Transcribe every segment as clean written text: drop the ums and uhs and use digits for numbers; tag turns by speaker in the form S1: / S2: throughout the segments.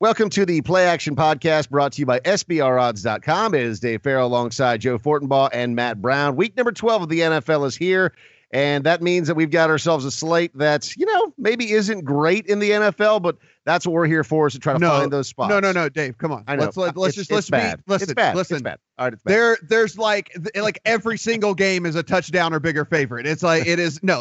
S1: Welcome to the Play Action Podcast brought to you by SBRodds.com. It is Dave Farrell alongside Joe Fortenbaugh and Matt Brown. Week number 12 of the NFL is here, and that means that we've got ourselves a slate that's, maybe isn't great in the NFL, but that's what we're here for, is to try to find those spots.
S2: No, Dave, come on.
S1: I know.
S2: It's bad.
S1: Listen.
S2: It's bad.
S1: All right, it's bad.
S2: There's like every single game is a touchdown or bigger favorite. It's like,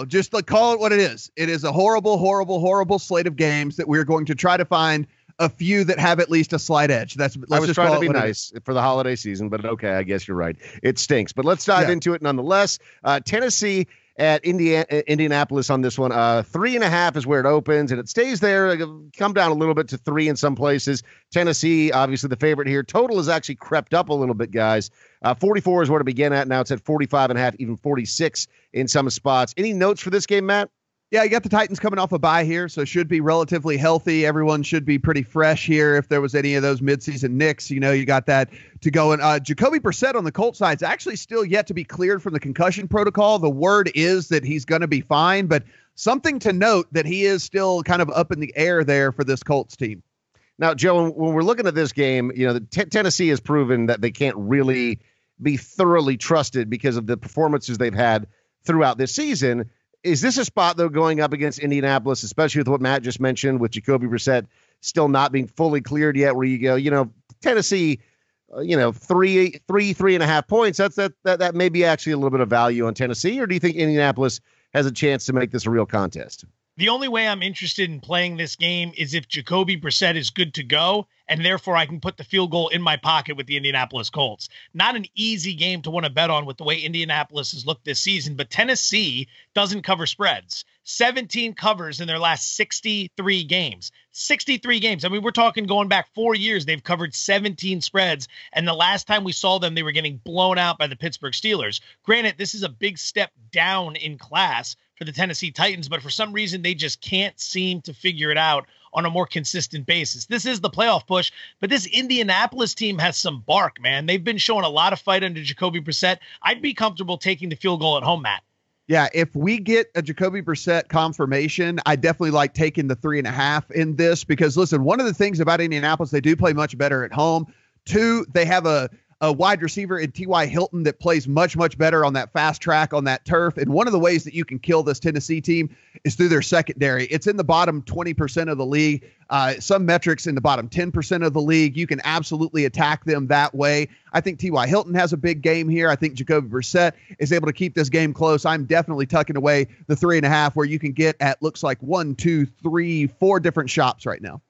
S2: just call it what it is. It is a horrible slate of games that we're going to try to find a few that have at least a slight edge. I was
S1: trying to be nice for the holiday season, but okay, I guess you're right. It stinks, but let's dive into it nonetheless. Tennessee at Indianapolis on this one. 3.5 is where it opens, and it stays there. Come down a little bit to 3 in some places. Tennessee, obviously the favorite here. Total has actually crept up a little bit, guys. 44 is where to begin at. Now it's at 45.5, even 46 in some spots. Any notes for this game, Matt?
S2: Yeah, you got the Titans coming off a bye here, so should be relatively healthy. Everyone should be pretty fresh here. If there was any of those midseason nicks, you got that to go. And Jacoby Brissett on the Colts side is actually still yet to be cleared from the concussion protocol. The word is that he's going to be fine, but something to note that he is still kind of up in the air there for this Colts team.
S1: Now, Joe, when we're looking at this game, Tennessee has proven that they can't really be thoroughly trusted because of the performances they've had throughout this season. Is this a spot, though, going up against Indianapolis, especially with what Matt just mentioned, with Jacoby Brissett still not being fully cleared yet, where you go, Tennessee, 3.5 points, that may be actually a little bit of value on Tennessee, or do you think Indianapolis has a chance to make this a real contest?
S3: The only way I'm interested in playing this game is if Jacoby Brissett is good to go, and therefore I can put the field goal in my pocket with the Indianapolis Colts. Not an easy game to want to bet on with the way Indianapolis has looked this season, but Tennessee doesn't cover spreads. 17 covers in their last 63 games. 63 games. I mean, we're talking going back 4 years, they've covered 17 spreads, and the last time we saw them, they were getting blown out by the Pittsburgh Steelers. Granted, this is a big step down in class for the Tennessee Titans, but for some reason, they just can't seem to figure it out on a more consistent basis. This is the playoff push, but this Indianapolis team has some bark, man. They've been showing a lot of fight under Jacoby Brissett. I'd be comfortable taking the field goal at home, Matt.
S2: Yeah, if we get a Jacoby Brissett confirmation, I definitely like taking the 3.5 in this because, listen, one of the things about Indianapolis, they do play much better at home. 2, they have a wide receiver in T.Y. Hilton that plays much, much better on that fast track, on that turf. And one of the ways that you can kill this Tennessee team is through their secondary. It's in the bottom 20% of the league. Some metrics in the bottom 10% of the league. You can absolutely attack them that way. I think T.Y. Hilton has a big game here. I think Jacoby Brissett is able to keep this game close. I'm definitely tucking away the 3.5 where you can get at, looks like 1, 2, 3, 4 different shops right now.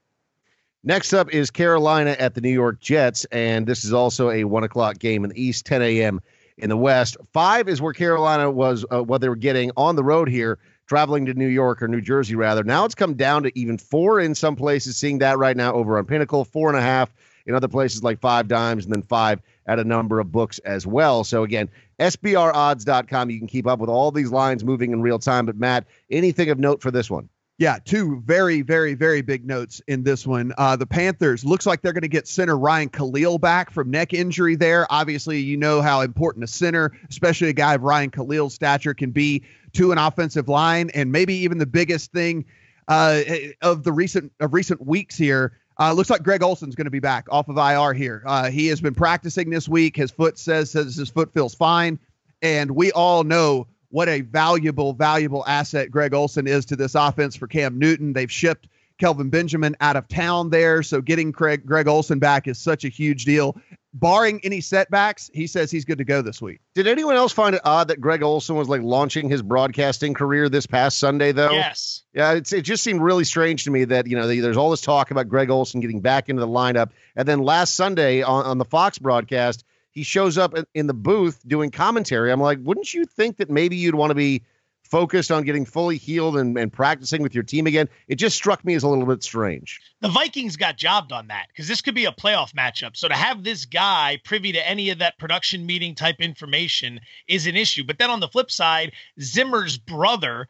S1: Next up is Carolina at the New York Jets, and this is also a 1 o'clock game in the East, 10 a.m. in the West. 5 is where Carolina was, what they were getting on the road here, traveling to New York or New Jersey, rather. Now it's come down to even 4 in some places, seeing that right now over on Pinnacle, 4.5 in other places like 5 dimes, and then 5 at a number of books as well. So, again, SBRodds.com, you can keep up with all these lines moving in real time. But, Matt, anything of note for this one?
S2: Yeah, 2 very, very, very big notes in this one. The Panthers, looks like they're going to get center Ryan Khalil back from neck injury there. Obviously, you know how important a center, especially a guy of Ryan Khalil's stature, can be to an offensive line. And maybe even the biggest thing of recent weeks here, looks like Greg Olsen's going to be back off of IR here. He has been practicing this week. His foot says his foot feels fine. And we all know what a valuable asset Greg Olsen is to this offense for Cam Newton. They've shipped Kelvin Benjamin out of town there, so getting Greg Olsen back is such a huge deal. Barring any setbacks, he says he's good to go this week.
S1: Did anyone else find it odd that Greg Olsen was launching his broadcasting career this past Sunday, though?
S3: Yes.
S1: Yeah, it just seemed really strange to me that, there's all this talk about Greg Olsen getting back into the lineup, and then last Sunday on the Fox broadcast, he shows up in the booth doing commentary. I'm like, wouldn't you think that maybe you'd want to be focused on getting fully healed and practicing with your team again? It just struck me as a little bit strange.
S3: The Vikings got jobbed on that because this could be a playoff matchup. So to have this guy privy to any of that production meeting type information is an issue. But then on the flip side, Zimmer's brother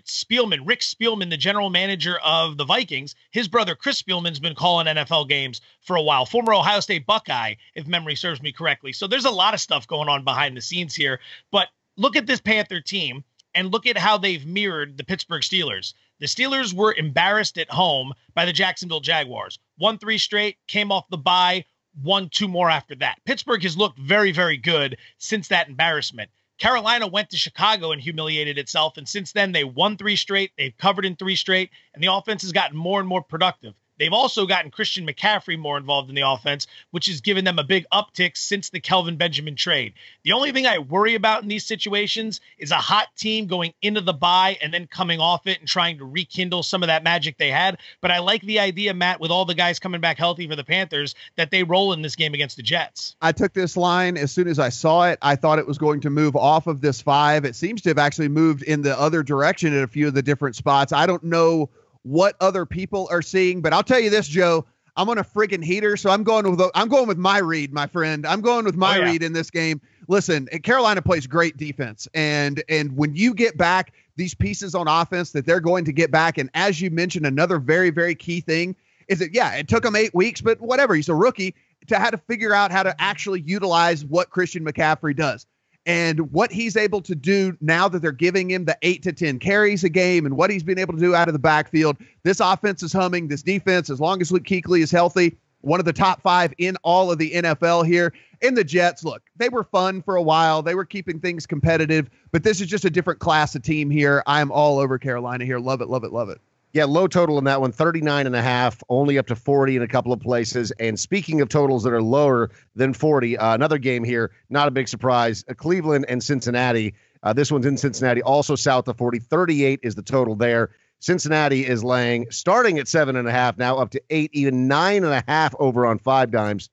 S3: Spielman, Rick Spielman, the general manager of the Vikings, his brother Chris Spielman's been calling NFL games for a while. Former Ohio State Buckeye, if memory serves me correctly. So there's a lot of stuff going on behind the scenes here. But look at this Panther team and look at how they've mirrored the Pittsburgh Steelers. The Steelers were embarrassed at home by the Jacksonville Jaguars. Won 3 straight, came off the bye, won 2 more after that. Pittsburgh has looked very, very good since that embarrassment. Carolina went to Chicago and humiliated itself, and since then they won 3 straight, they've covered in 3 straight, and the offense has gotten more and more productive. They've also gotten Christian McCaffrey more involved in the offense, which has given them a big uptick since the Kelvin Benjamin trade. The only thing I worry about in these situations is a hot team going into the bye and then coming off it and trying to rekindle some of that magic they had. But I like the idea, Matt, with all the guys coming back healthy for the Panthers, that they roll in this game against the Jets.
S2: I took this line as soon as I saw it. I thought it was going to move off of this 5. It seems to have actually moved in the other direction at a few of the different spots. I don't know what other people are seeing, but I'll tell you this, Joe, I'm on a friggin' heater, so I'm going with my read, my friend. I'm going with my read in this game. Listen, Carolina plays great defense, and when you get back these pieces on offense that they're going to get back, and as you mentioned, another very, very key thing is that, yeah, it took him 8 weeks, but whatever, he's a rookie, to how to figure out how to actually utilize what Christian McCaffrey does. And what he's able to do now that they're giving him the 8 to 10 carries a game and what he's been able to do out of the backfield, this offense is humming. This defense, as long as Luke Kuechly is healthy, one of the top 5 in all of the NFL here. And the Jets, look, they were fun for a while. They were keeping things competitive, but this is just a different class of team here. I'm all over Carolina here. Love it, love it, love it.
S1: Yeah, low total in that one, 39.5, only up to 40 in a couple of places. And speaking of totals that are lower than 40, another game here, not a big surprise, Cleveland and Cincinnati. This one's in Cincinnati, also south of 40. 38 is the total there. Cincinnati is laying, starting at 7.5, now up to 8, even 9.5 over on 5 dimes,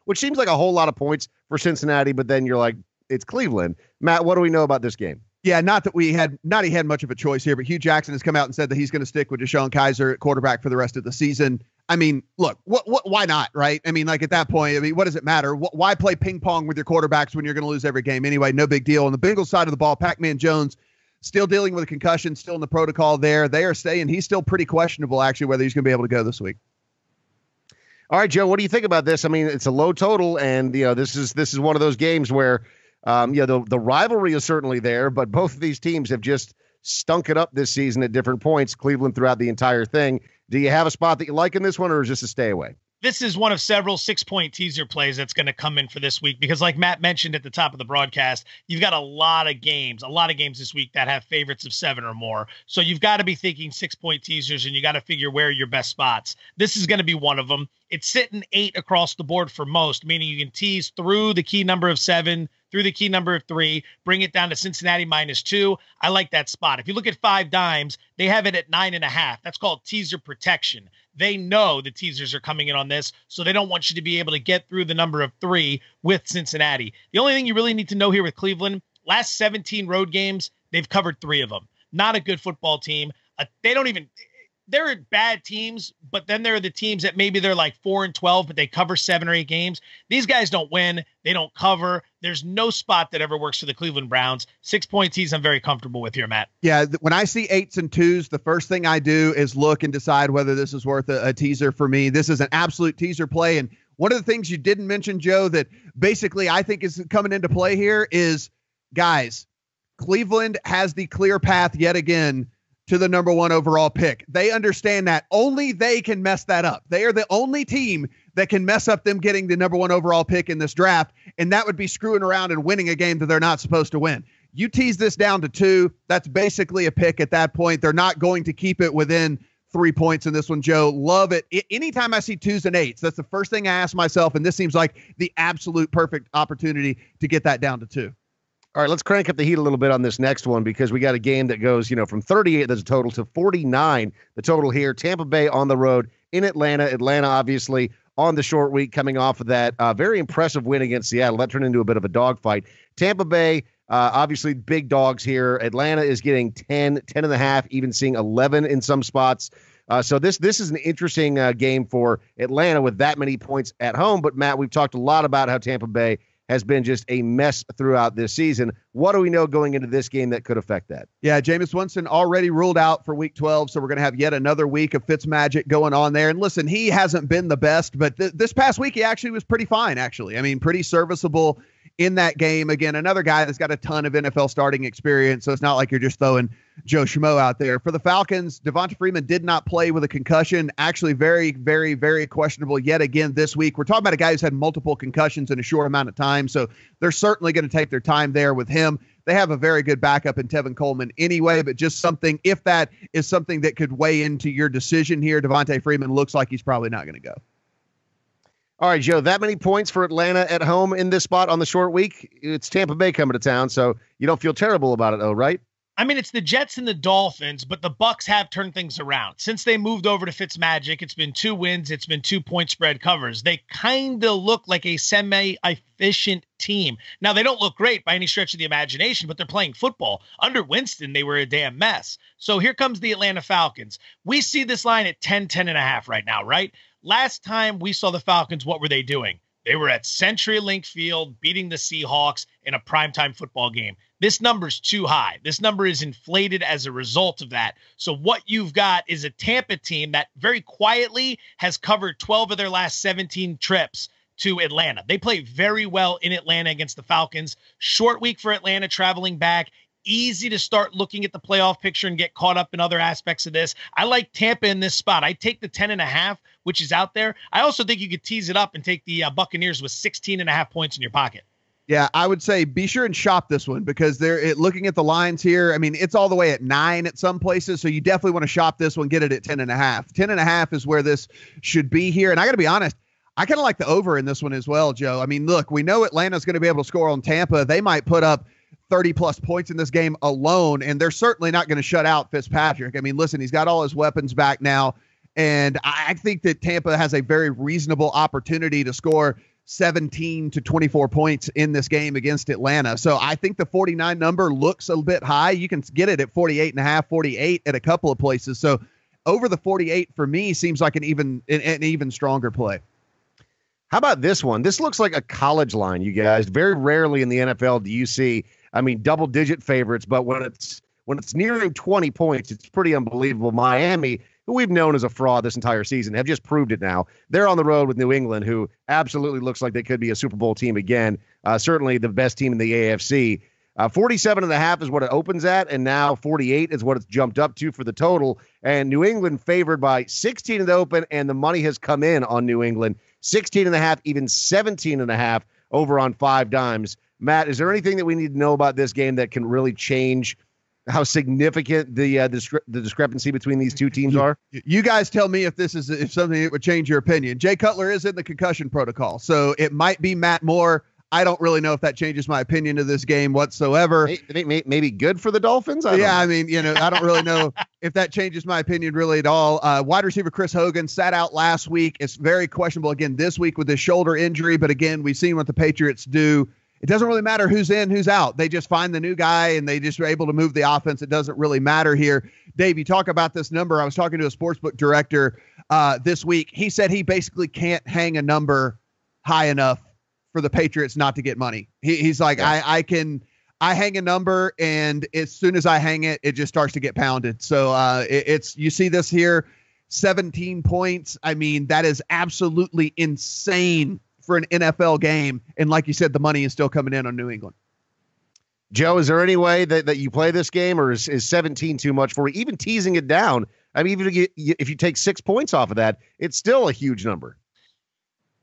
S1: which seems like a whole lot of points for Cincinnati, but then you're like, it's Cleveland. Matt, what do we know about this game?
S2: Yeah, not that he had much of a choice here, but Hugh Jackson has come out and said that he's going to stick with Deshaun Kaiser at quarterback for the rest of the season. I mean, look, why not, right? I mean, like at that point, I mean, what does it matter? Why play ping pong with your quarterbacks when you're going to lose every game anyway? No big deal. On the Bengals side of the ball, Pac-Man Jones still dealing with a concussion, still in the protocol there. They are staying. He's still pretty questionable, actually, whether he's going to be able to go this week.
S1: All right, Joe, what do you think about this? I mean, it's a low total, and this is one of those games where the rivalry is certainly there, but both of these teams have just stunk it up this season at different points. Cleveland throughout the entire thing. Do you have a spot that you like in this one, or is this a stay away?
S3: This is one of several 6-point teaser plays that's going to come in for this week because, like Matt mentioned at the top of the broadcast, you've got a lot of games this week that have favorites of 7 or more. So you've got to be thinking 6-point teasers, and you got to figure where are your best spots. This is going to be one of them. It's sitting 8 across the board for most, meaning you can tease through the key number of 7, through the key number of 3, bring it down to Cincinnati -2. I like that spot. If you look at 5 dimes, they have it at 9.5. That's called teaser protection. They know the teasers are coming in on this, so they don't want you to be able to get through the number of 3 with Cincinnati. The only thing you really need to know here with Cleveland, last 17 road games, they've covered 3 of them. Not a good football team. They're bad teams, but then there are the teams that maybe they're like 4-12, but they cover 7 or 8 games. These guys don't win. They don't cover. There's no spot that ever works for the Cleveland Browns. 6-point tease I'm very comfortable with here, Matt.
S2: Yeah, when I see 8s and 2s, the first thing I do is look and decide whether this is worth a teaser for me. This is an absolute teaser play. And one of the things you didn't mention, Joe, that basically I think is coming into play here is, guys, Cleveland has the clear path yet again to the number 1 overall pick. They understand that only they can mess that up. They are the only team that can mess up them getting the number 1 overall pick in this draft, and that would be screwing around and winning a game that they're not supposed to win. You tease this down to 2, that's basically a pick at that point. They're not going to keep it within 3 points in this one, Joe. Love it. Anytime I see 2s and 8s, that's the first thing I ask myself, and this seems like the absolute perfect opportunity to get that down to 2.
S1: All right, let's crank up the heat a little bit on this next one because we got a game that goes, from 38, that's a total, to 49, the total here. Tampa Bay on the road in Atlanta. Atlanta, obviously, on the short week coming off of that very impressive win against Seattle. That turned into a bit of a dogfight. Tampa Bay, obviously, big dogs here. Atlanta is getting 10, 10.5, even seeing 11 in some spots. So this is an interesting game for Atlanta with that many points at home. But, Matt, we've talked a lot about how Tampa Bay has been just a mess throughout this season. What do we know going into this game that could affect that?
S2: Yeah, Jameis Winston already ruled out for week 12, so we're going to have yet another week of Fitzmagic going on there. And listen, he hasn't been the best, but this past week he actually was pretty fine, actually. I mean, pretty serviceable in that game. Again, another guy that's got a ton of NFL starting experience, so it's not like you're just throwing Joe Schmo out there. For the Falcons, Devonta Freeman did not play with a concussion. Actually, very, very, very questionable yet again this week. We're talking about a guy who's had multiple concussions in a short amount of time, so they're certainly going to take their time there with him. They have a very good backup in Tevin Coleman anyway, but just something, if that is something that could weigh into your decision here, Devonta Freeman looks like he's probably not going to go.
S1: All right, Joe, that many points for Atlanta at home in this spot on the short week. It's Tampa Bay coming to town, so you don't feel terrible about it, though, right?
S3: I mean, it's the Jets and the Dolphins, but the Bucs have turned things around. Since they moved over to Fitzmagic, it's been 2 wins. It's been 2-point spread covers. They kind of look like a semi-efficient team. Now, they don't look great by any stretch of the imagination, but they're playing football. Under Winston, they were a damn mess. So here comes the Atlanta Falcons. We see this line at 10.5 right now, right? Last time we saw the Falcons, what were they doing? They were at CenturyLink Field beating the Seahawks in a primetime football game. This number's too high. This number is inflated as a result of that. So what you've got is a Tampa team that very quietly has covered 12 of their last 17 trips to Atlanta. They play very well in Atlanta against the Falcons. Short week for Atlanta traveling back. Easy to start looking at the playoff picture and get caught up in other aspects of this. I like Tampa in this spot. I take the 10.5, which is out there. I also think you could tease it up and take the Buccaneers with 16.5 points in your pocket.
S2: Yeah, I would say be sure and shop this one because looking at the lines here, I mean, it's all the way at 9 at some places. So you definitely want to shop this one, get it at 10.5. 10.5 is where this should be here. And I got to be honest, I kind of like the over in this one as well, Joe. I mean, look, we know Atlanta's going to be able to score on Tampa. They might put up 30-plus points in this game alone, and they're certainly not going to shut out Fitzpatrick. I mean, listen, he's got all his weapons back now, and I think that Tampa has a very reasonable opportunity to score 17 to 24 points in this game against Atlanta. So I think the 49 number looks a bit high. You can get it at 48.5, 48 at a couple of places. So over the 48 for me seems like an even stronger play.
S1: How about this one? This looks like a college line, you guys. Very rarely in the NFL do you see, double-digit favorites, but when it's nearing 20 points, it's pretty unbelievable. Miami, who we've known as a fraud this entire season, have just proved it now. They're on the road with New England, who absolutely looks like they could be a Super Bowl team again. Certainly the best team in the AFC. 47.5 is what it opens at, and now 48 is what it's jumped up to for the total. And New England favored by 16 at the open, and the money has come in on New England. 16.5, even 17.5 over on 5 dimes. Matt, is there anything that we need to know about this game that can really change how significant the discrepancy between these two teams are?
S2: You guys tell me if something that would change your opinion. Jay Cutler is in the concussion protocol, so it might be Matt Moore. I don't really know if that changes my opinion of this game whatsoever.
S1: Maybe good for the Dolphins? I
S2: don't really know if that changes my opinion really at all. Wide receiver Chris Hogan sat out last week. It's very questionable again this week with his shoulder injury, but again, we've seen what the Patriots do. It doesn't really matter who's in, who's out. They just find the new guy, and they just are able to move the offense. It doesn't really matter here. Dave, you talk about this number. I was talking to a sportsbook director this week. He said he basically can't hang a number high enough for the Patriots not to get money. He's like, yeah. I hang a number, and as soon as I hang it, it just starts to get pounded. So you see this here, 17 points. I mean, that is absolutely insane for an NFL game. And like you said, the money is still coming in on New England.
S1: Joe, is there any way that you play this game, or is 17 too much for you? Even teasing it down, I mean, even if you take 6 points off of that, it's still a huge number.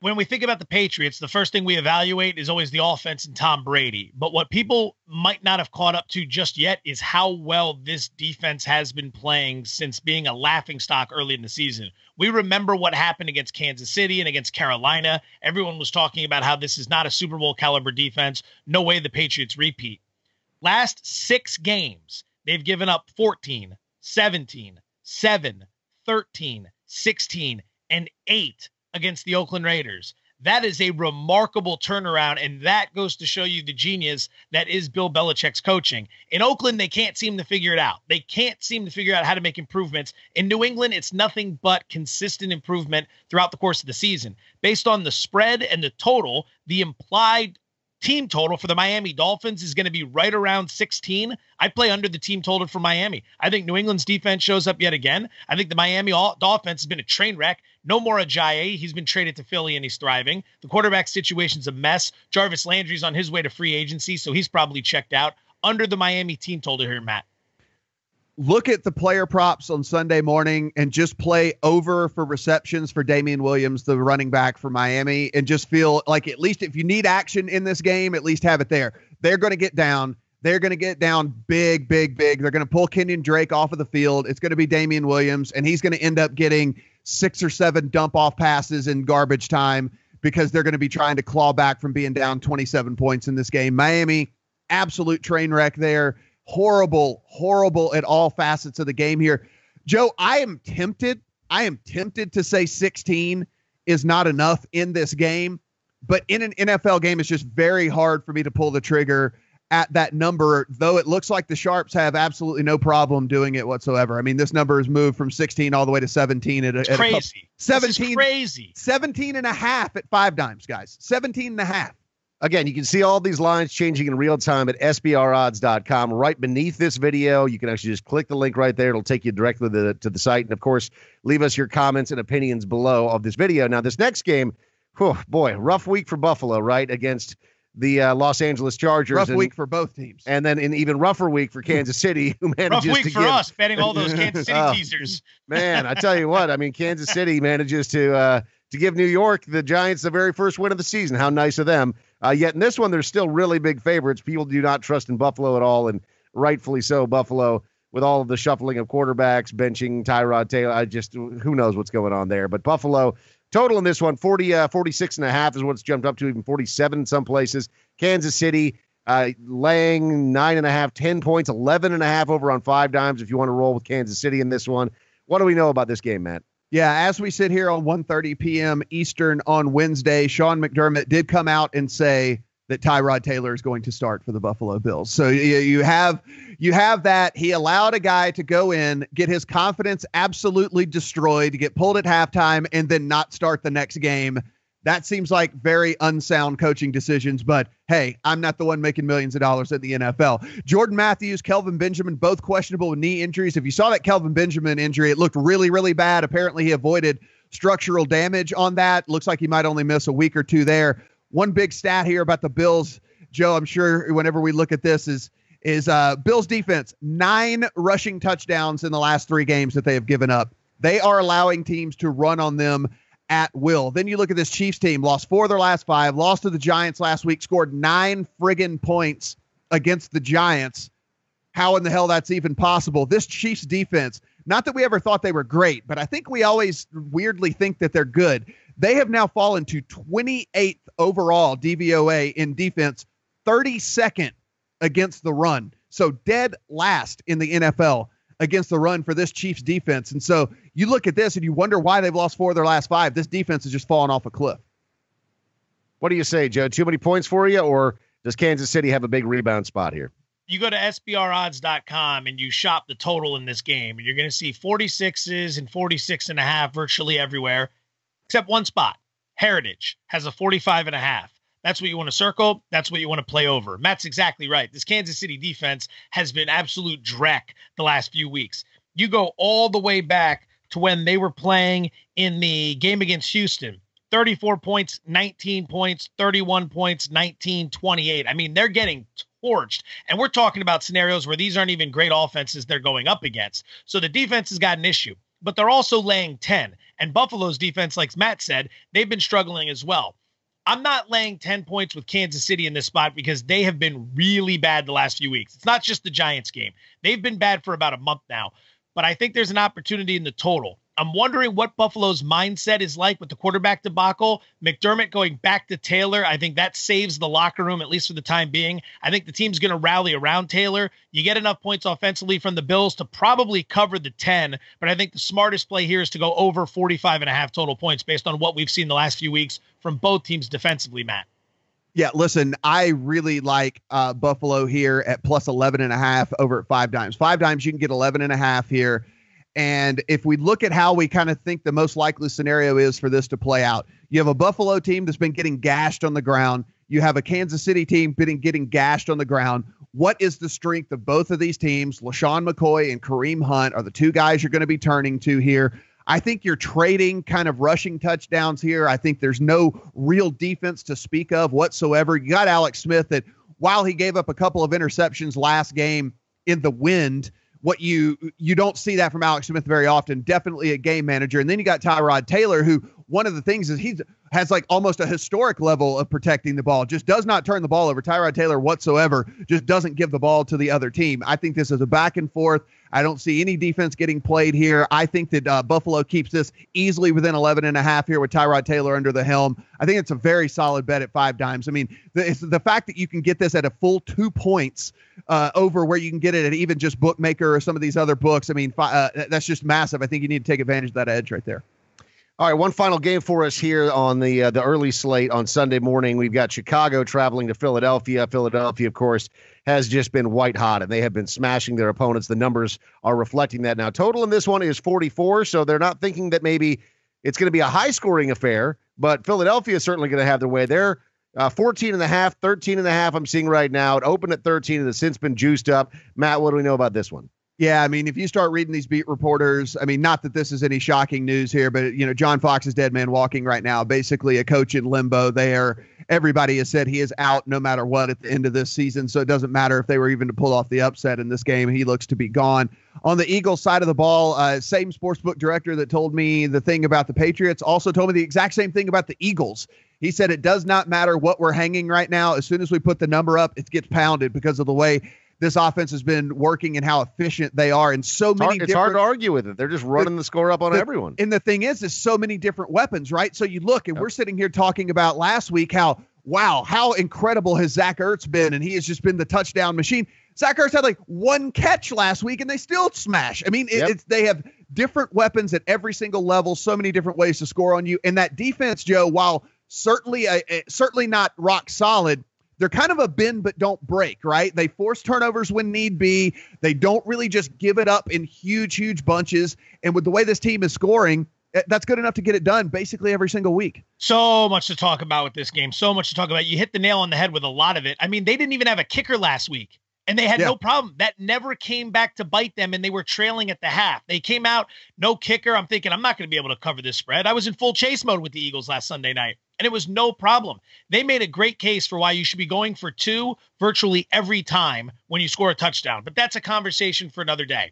S3: When we think about the Patriots, the first thing we evaluate is always the offense and Tom Brady. But what people might not have caught up to just yet is how well this defense has been playing since being a laughingstock early in the season. We remember what happened against Kansas City and against Carolina. Everyone was talking about how this is not a Super Bowl caliber defense. No way the Patriots repeat. Last 6 games, they've given up 14, 17, 7, 13, 16, and 8 against the Oakland Raiders. That is a remarkable turnaround, and that goes to show you the genius that is Bill Belichick's coaching. In Oakland, they can't seem to figure it out. They can't seem to figure out how to make improvements. In New England, it's nothing but consistent improvement throughout the course of the season. Based on the spread and the total, the implied team total for the Miami Dolphins is going to be right around 16. I play under the team total for Miami. I think New England's defense shows up yet again. I think the Miami Dolphins has been a train wreck. No more Ajayi. He's been traded to Philly and he's thriving. The quarterback situation's a mess. Jarvis Landry's on his way to free agency, so he's probably checked out. Under the Miami team total here, Matt.
S2: Look at the player props on Sunday morning and just play over for receptions for Damian Williams, the running back for Miami, and just feel like at least if you need action in this game, at least have it there. They're going to get down. They're going to get down big, big, big. They're going to pull Kenyon Drake off of the field. It's going to be Damian Williams, and he's going to end up getting 6 or 7 dump-off passes in garbage time because they're going to be trying to claw back from being down 27 points in this game. Miami, absolute train wreck there. Horrible at all facets of the game here. Joe, I am tempted to say 16 is not enough in this game, but in an NFL game, it's just very hard for me to pull the trigger at that number, though it looks like the Sharps have absolutely no problem doing it whatsoever. I mean, this number has moved from 16 all the way to 17 at
S3: crazy.
S2: 17,
S3: crazy.
S2: 17 and a half at 5 dimes, guys. 17 and a half.
S1: Again, you can see all these lines changing in real time at sbrodds.com. Right beneath this video, you can actually just click the link right there. It'll take you directly to the site. And, of course, leave us your comments and opinions below of this video. Now, this next game, rough week for Buffalo, right, against the Los Angeles Chargers.
S2: Rough week for both teams.
S1: And then an even rougher week for Kansas City, who manages
S3: rough week for us, betting all those Kansas City teasers.
S1: Man, I tell you what, I mean, Kansas City manages to give New York, the Giants, the very first win of the season. How nice of them. Yet in this one, they're still really big favorites. People do not trust in Buffalo at all, and rightfully so. Buffalo, with all of the shuffling of quarterbacks, benching Tyrod Taylor, who knows what's going on there. But Buffalo, total in this one, 46 and a half is what it's jumped up to, even 47 in some places. Kansas City laying 9.5, 10 points, 11 and a half over on 5 dimes if you want to roll with Kansas City in this one. What do we know about this game, Matt?
S2: Yeah, as we sit here on 1:30 p.m. Eastern on Wednesday, Sean McDermott did come out and say that Tyrod Taylor is going to start for the Buffalo Bills. So you have that. He allowed a guy to go in, get his confidence absolutely destroyed, get pulled at halftime, and then not start the next game. That seems like very unsound coaching decisions, but hey, I'm not the one making millions of dollars in the NFL. Jordan Matthews, Kelvin Benjamin, both questionable with knee injuries. If you saw that Kelvin Benjamin injury, it looked really, really bad. Apparently he avoided structural damage on that. Looks like he might only miss a week or two there. One big stat here about the Bills, Joe, I'm sure whenever we look at this is Bills defense, 9 rushing touchdowns in the last 3 games that they have given up. They are allowing teams to run on them at will. Then you look at this Chiefs team, lost 4 of their last 5, lost to the Giants last week, scored 9 friggin' points against the Giants. How in the hell that's even possible? This Chiefs defense, not that we ever thought they were great, but I think we always weirdly think that they're good. They have now fallen to 28th overall DVOA in defense, 32nd against the run. So dead last in the NFL against the run for this Chiefs defense. And so you look at this and you wonder why they've lost 4 of their last 5. This defense has just fallen off a cliff.
S1: What do you say, Joe? Too many points for you, or does Kansas City have a big rebound spot here?
S3: You go to sbrodds.com and you shop the total in this game, and you're going to see 46s and 46 and a half virtually everywhere, except one spot. Heritage has a 45 and a half. That's what you want to circle. That's what you want to play over. Matt's exactly right. This Kansas City defense has been absolute dreck the last few weeks. You go all the way back to when they were playing in the game against Houston. 34 points, 19 points, 31 points, 19, 28. I mean, they're getting torched. And we're talking about scenarios where these aren't even great offenses they're going up against. So the defense has got an issue, but they're also laying 10. And Buffalo's defense, like Matt said, they've been struggling as well. I'm not laying 10 points with Kansas City in this spot because they have been really bad the last few weeks. It's not just the Giants game. They've been bad for about a month now, but I think there's an opportunity in the total. I'm wondering what Buffalo's mindset is like with the quarterback debacle. McDermott going back to Taylor, I think that saves the locker room, at least for the time being. I think the team's going to rally around Taylor. You get enough points offensively from the Bills to probably cover the 10, but I think the smartest play here is to go over 45 and a half total points based on what we've seen the last few weeks from both teams defensively, Matt.
S2: Yeah, listen, I really like Buffalo here at plus 11 and a half over at 5 dimes. 5 dimes, you can get 11 and a half here. And if we look at how we kind of think the most likely scenario is for this to play out, you have a Buffalo team that's been getting gashed on the ground. You have a Kansas City team getting gashed on the ground. What is the strength of both of these teams? LaShawn McCoy and Kareem Hunt are the two guys you're going to be turning to here. I think you're trading kind of rushing touchdowns here. I think there's no real defense to speak of whatsoever. You got Alex Smith that, while he gave up a couple of interceptions last game in the wind, what you don't see that from Alex Smith very often. Definitely a game manager. And then you got Tyrod Taylor, who one of the things is he has like almost a historic level of protecting the ball, just does not turn the ball over. Tyrod Taylor whatsoever just doesn't give the ball to the other team. I think this is a back and forth. I don't see any defense getting played here. I think that Buffalo keeps this easily within 11.5 here with Tyrod Taylor under the helm. I think it's a very solid bet at 5 dimes. I mean, the fact that you can get this at a full 2 points over where you can get it at even just Bookmaker or some of these other books. I mean, that's just massive. I think you need to take advantage of that edge right there.
S1: All right, one final game for us here on the early slate on Sunday morning. We've got Chicago traveling to Philadelphia. Philadelphia, of course, has just been white hot, and they have been smashing their opponents. The numbers are reflecting that now. Total in this one is 44, so they're not thinking that maybe it's going to be a high-scoring affair, but Philadelphia is certainly going to have their way. They're 14.5, 13.5 I'm seeing right now. It opened at 13 and has since been juiced up. Matt, what do we know about this one?
S2: Yeah, I mean, if you start reading these beat reporters, I mean, not that this is any shocking news here, but, you know, John Fox is dead man walking right now, basically a coach in limbo there. Everybody has said he is out no matter what at the end of this season, so it doesn't matter if they were even to pull off the upset in this game. He looks to be gone. On the Eagles side of the ball, same sportsbook director that told me the thing about the Patriots also told me the exact same thing about the Eagles. He said it does not matter what we're hanging right now. As soon as we put the number up, it gets pounded because of the way this offense has been working and how efficient they are. And so many
S1: it's hard to argue with it. They're just running the score up on everyone.
S2: And the thing is so many different weapons, right? So you look, and we're sitting here talking about last week how incredible has Zach Ertz been, and he has just been the touchdown machine. Zach Ertz had like 1 catch last week, and they still smash. I mean, they have different weapons at every single level, so many different ways to score on you. And that defense, Joe, while certainly not rock solid, they're kind of a bend but don't break, right? They force turnovers when need be. They don't really just give it up in huge bunches. And with the way this team is scoring, that's good enough to get it done basically every single week.
S3: So much to talk about with this game. So much to talk about. You hit the nail on the head with a lot of it. I mean, they didn't even have a kicker last week, and they had no problem. That never came back to bite them, and they were trailing at the half. They came out, no kicker. I'm thinking, I'm not going to be able to cover this spread. I was in full chase mode with the Eagles last Sunday night, and it was no problem. They made a great case for why you should be going for 2 virtually every time when you score a touchdown. But that's a conversation for another day.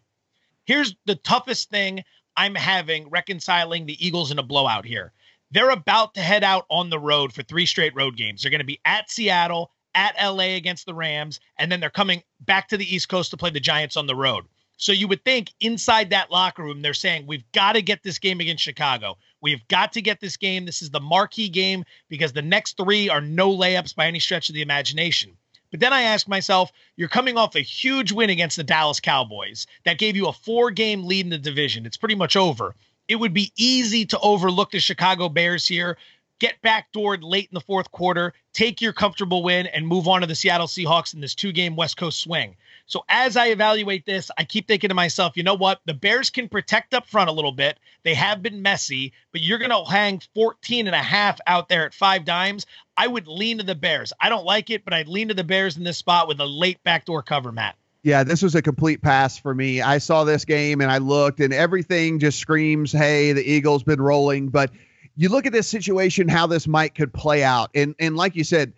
S3: Here's the toughest thing I'm having reconciling the Eagles in a blowout here. They're about to head out on the road for 3 straight road games. They're going to be at Seattle, at LA against the Rams, and then they're coming back to the East Coast to play the Giants on the road. So you would think inside that locker room, they're saying, we've got to get this game against Chicago. We've got to get this game. This is the marquee game because the next 3 are no layups by any stretch of the imagination. But then I ask myself, you're coming off a huge win against the Dallas Cowboys that gave you a 4-game lead in the division. It's pretty much over. It would be easy to overlook the Chicago Bears here, get backdoored late in the fourth quarter, take your comfortable win, and move on to the Seattle Seahawks in this 2-game West Coast swing. So as I evaluate this, I keep thinking to myself, you know what? The Bears can protect up front a little bit. They have been messy, but you're going to hang 14.5 out there at 5 dimes. I would lean to the Bears. I don't like it, but I'd lean to the Bears in this spot with a late backdoor cover, Matt.
S2: Yeah, this was a complete pass for me. I saw this game and I looked, and everything just screams, hey, the Eagles been rolling. But you look at this situation, how this could play out. And like you said,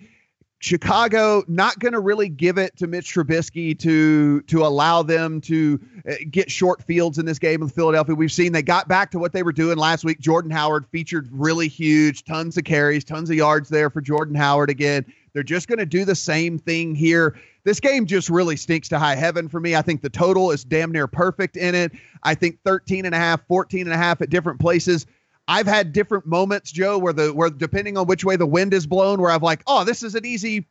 S2: Chicago not going to really give it to Mitch Trubisky to allow them to get short fields in this game with Philadelphia. We've seen they got back to what they were doing last week. Jordan Howard featured really huge, tons of carries, tons of yards there for Jordan Howard again. They're just going to do the same thing here. This game just really stinks to high heaven for me. I think the total is damn near perfect in it. I think 13.5, 14.5 at different places. I've had different moments, Joe, where depending on which way the wind is blown, where I'm like, oh, this is an easy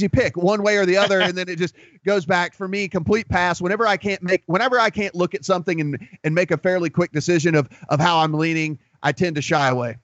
S2: pick one way or the other. And then it just goes back for me, complete pass. Whenever I can't look at something and make a fairly quick decision of how I'm leaning, I tend to shy away.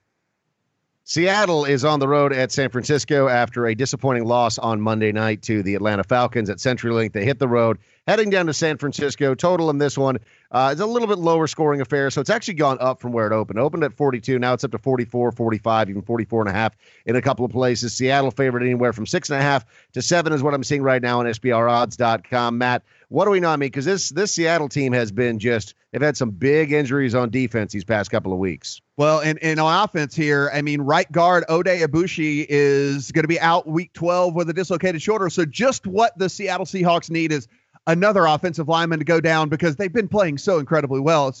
S1: Seattle is on the road at San Francisco after a disappointing loss on Monday night to the Atlanta Falcons at CenturyLink. They hit the road, heading down to San Francisco. Total in this one is a little bit lower scoring affair, so it's actually gone up from where it opened. Opened at 42, now it's up to 44, 45, even 44.5 in a couple of places. Seattle favored anywhere from 6.5 to 7 is what I'm seeing right now on SBRodds.com. Matt, what do we know? I mean, because this Seattle team has been they've had some big injuries on defense these past couple of weeks.
S2: Well, and on offense here, I mean, right guard Ode Ibushi is going to be out week 12 with a dislocated shoulder. So just what the Seattle Seahawks need is another offensive lineman to go down because they've been playing so incredibly well. I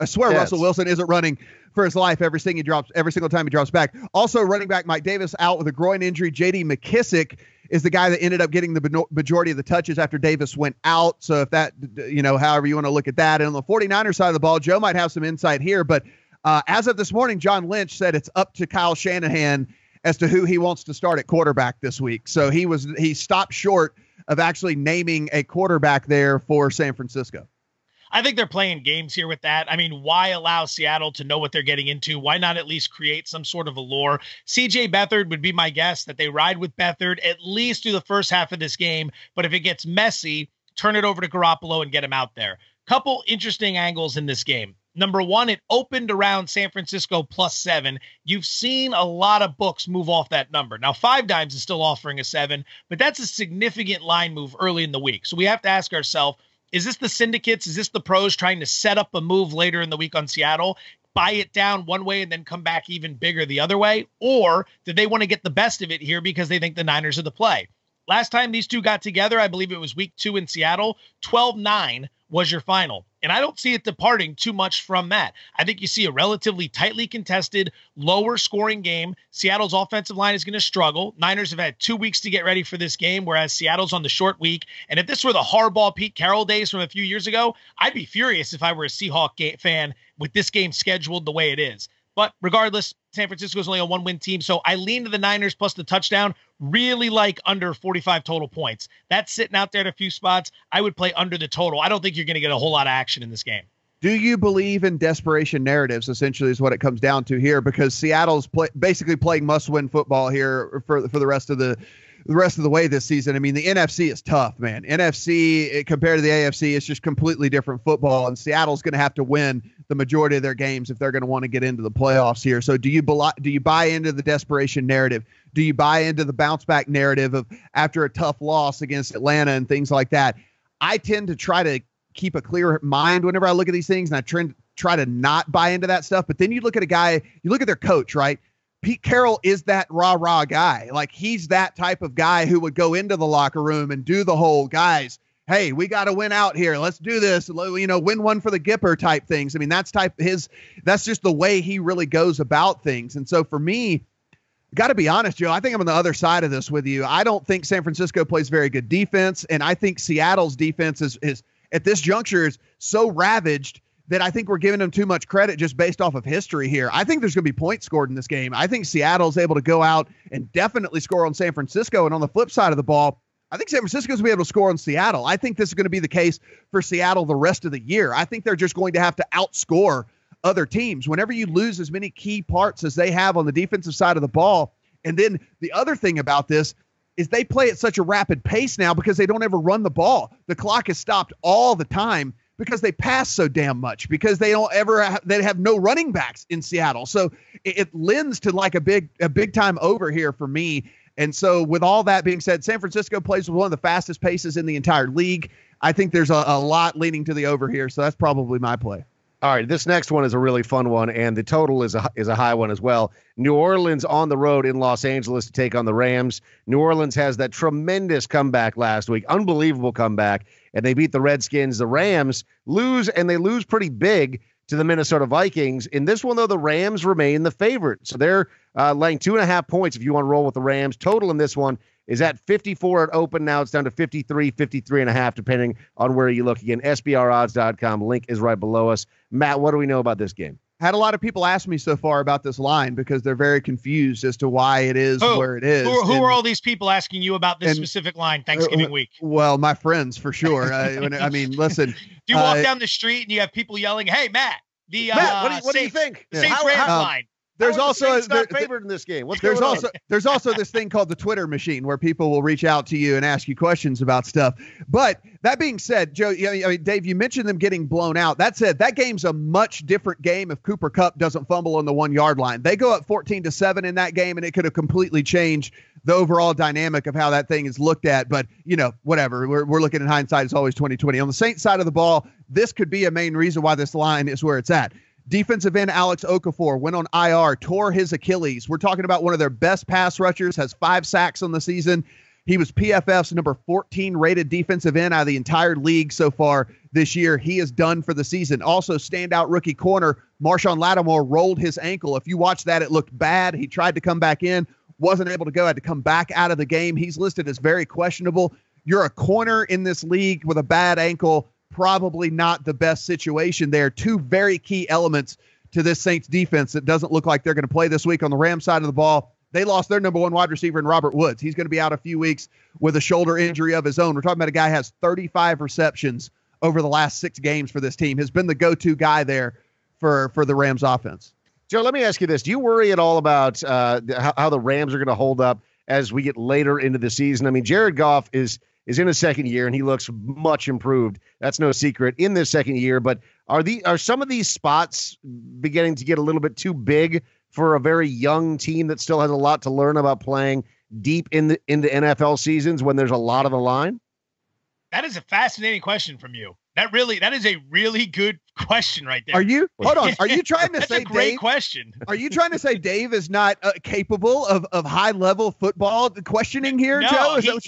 S2: swear
S1: yes.
S2: Russell Wilson isn't running for his life every single time he drops back. Also, running back Mike Davis out with a groin injury. J.D. McKissick is the guy that ended up getting the majority of the touches after Davis went out. So if that, however you want to look at that. And on the 49ers side of the ball, Joe might have some insight here, but as of this morning, John Lynch said it's up to Kyle Shanahan as to who he wants to start at quarterback this week. So he stopped short of actually naming a quarterback there for San Francisco.
S3: I think they're playing games here with that. I mean, why allow Seattle to know what they're getting into? Why not at least create some sort of allure? CJ Beathard would be my guess that they ride with Beathard at least through the first half of this game. But if it gets messy, turn it over to Garoppolo and get him out there. Couple interesting angles in this game. Number one, it opened around San Francisco +7. You've seen a lot of books move off that number. Now, 5 Dimes is still offering a 7, but that's a significant line move early in the week. So we have to ask ourselves, is this the syndicates? Is this the pros trying to set up a move later in the week on Seattle, buy it down one way and then come back even bigger the other way? Or did they want to get the best of it here because they think the Niners are the play? Last time these two got together, I believe it was week 2 in Seattle, 12-9 was your final. And I don't see it departing too much from that. I think you see a relatively tightly contested, lower scoring game. Seattle's offensive line is going to struggle. Niners have had 2 weeks to get ready for this game, whereas Seattle's on the short week. And if this were the Harbaugh, Pete Carroll days from a few years ago, I'd be furious if I were a Seahawk fan with this game scheduled the way it is. But regardless, San Francisco is only a 1-win team, so I lean to the Niners plus the touchdown. Really like under 45 total points. That's sitting out there at a few spots. I would play under the total. I don't think you're going to get a whole lot of action in this game.
S2: Do you believe in desperation narratives, essentially, is what it comes down to here, because Seattle's basically playing must-win football here for the rest of the way this season. I mean, the NFC is tough, man. NFC compared to the AFC, it's just completely different football, and Seattle's going to have to win the majority of their games if they're going to want to get into the playoffs here. So do you buy into the desperation narrative? Do you buy into the bounce back narrative of after a tough loss against Atlanta and things like that? I tend to try to keep a clear mind whenever I look at these things, and I try to not buy into that stuff. But then you look at you look at their coach, right? Pete Carroll is that rah-rah guy. Like, he's that type of guy who would go into the locker room and do the whole, guys, hey, we got to win out here. Let's do this. Win one for the Gipper type things. I mean, that's just the way he really goes about things. And so for me, got to be honest, Joe, I think I'm on the other side of this with you. I don't think San Francisco plays very good defense. And I think Seattle's defense is at this juncture is so ravaged that I think we're giving them too much credit just based off of history here. I think there's going to be points scored in this game. I think Seattle's able to go out and definitely score on San Francisco. And on the flip side of the ball, I think San Francisco's going to be able to score on Seattle. I think this is going to be the case for Seattle the rest of the year. I think they're just going to have to outscore other teams. Whenever you lose as many key parts as they have on the defensive side of the ball, and then the other thing about this is they play at such a rapid pace now because they don't ever run the ball. The clock is stopped all the time because they pass so damn much, because they have no running backs in Seattle. So it lends to like a big time over here for me. And so with all that being said, San Francisco plays with one of the fastest paces in the entire league. I think there's a lot leaning to the over here. So that's probably my play.
S1: All right, this next one is a really fun one, and the total is a high one as well. New Orleans on the road in Los Angeles to take on the Rams. New Orleans has that tremendous comeback last week, unbelievable comeback, and they beat the Redskins. The Rams lose, and they lose pretty big to the Minnesota Vikings. In this one, though, the Rams remain the favorite. So they're laying 2.5 points if you want to roll with the Rams. Total in this one is at 54 at open. Now it's down to 53, 53.5, depending on where you look. Again, SBRodds.com. Link is right below us. Matt, what do we know about this game?
S2: Had a lot of people ask me so far about this line because they're very confused as to why it is where it is.
S3: Who are all these people asking you about this specific line Thanksgiving week?
S2: Well, my friends, for sure. I mean, listen.
S3: Do you walk down the street and you have people yelling, hey, Matt,
S1: Matt, what do you think?
S3: The St. Fran's line.
S2: there's also
S1: it's not favored in this game.
S2: There's also this thing called the Twitter machine where people will reach out to you and ask you questions about stuff. But that being said, Joe, I mean, Dave, you mentioned them getting blown out. That said, that game's a much different game if Cooper Kupp doesn't fumble on the 1 yard line. They go up 14-7 in that game, and it could have completely changed the overall dynamic of how that thing is looked at. But, whatever. We're looking in hindsight. It's always 2020. On the Saints side of the ball, this could be a main reason why this line is where it's at. Defensive end Alex Okafor went on IR, tore his Achilles. We're talking about one of their best pass rushers, has 5 sacks on the season. He was PFF's number 14 rated defensive end out of the entire league so far this year. He is done for the season. Also, standout rookie corner Marshawn Lattimore rolled his ankle. If you watch that, it looked bad. He tried to come back in, wasn't able to go, had to come back out of the game. He's listed as very questionable. You're a corner in this league with a bad ankle. Probably not the best situation there. 2 very key elements to this Saints defense that doesn't look like they're going to play this week. On the Rams side of the ball, they lost their number 1 wide receiver in Robert Woods. He's going to be out a few weeks with a shoulder injury of his own. We're talking about a guy who has 35 receptions over the last 6 games for this team, has been the go-to guy there for the Rams offense.
S1: Joe, let me ask you this. Do you worry at all about how the Rams are going to hold up as we get later into the season? I mean, Jared Goff is in his second year, and he looks much improved. That's no secret in this second year. But are some of these spots beginning to get a little bit too big for a very young team that still has a lot to learn about playing deep into NFL seasons when there's a lot on the line?
S3: That is a fascinating question from you. That is a really good question right there.
S2: Hold on. Are you trying to
S3: That's
S2: say
S3: a great
S2: Dave,
S3: question.
S2: Are you trying to say Dave is not capable of high level football questioning here,
S3: no,
S2: Joe?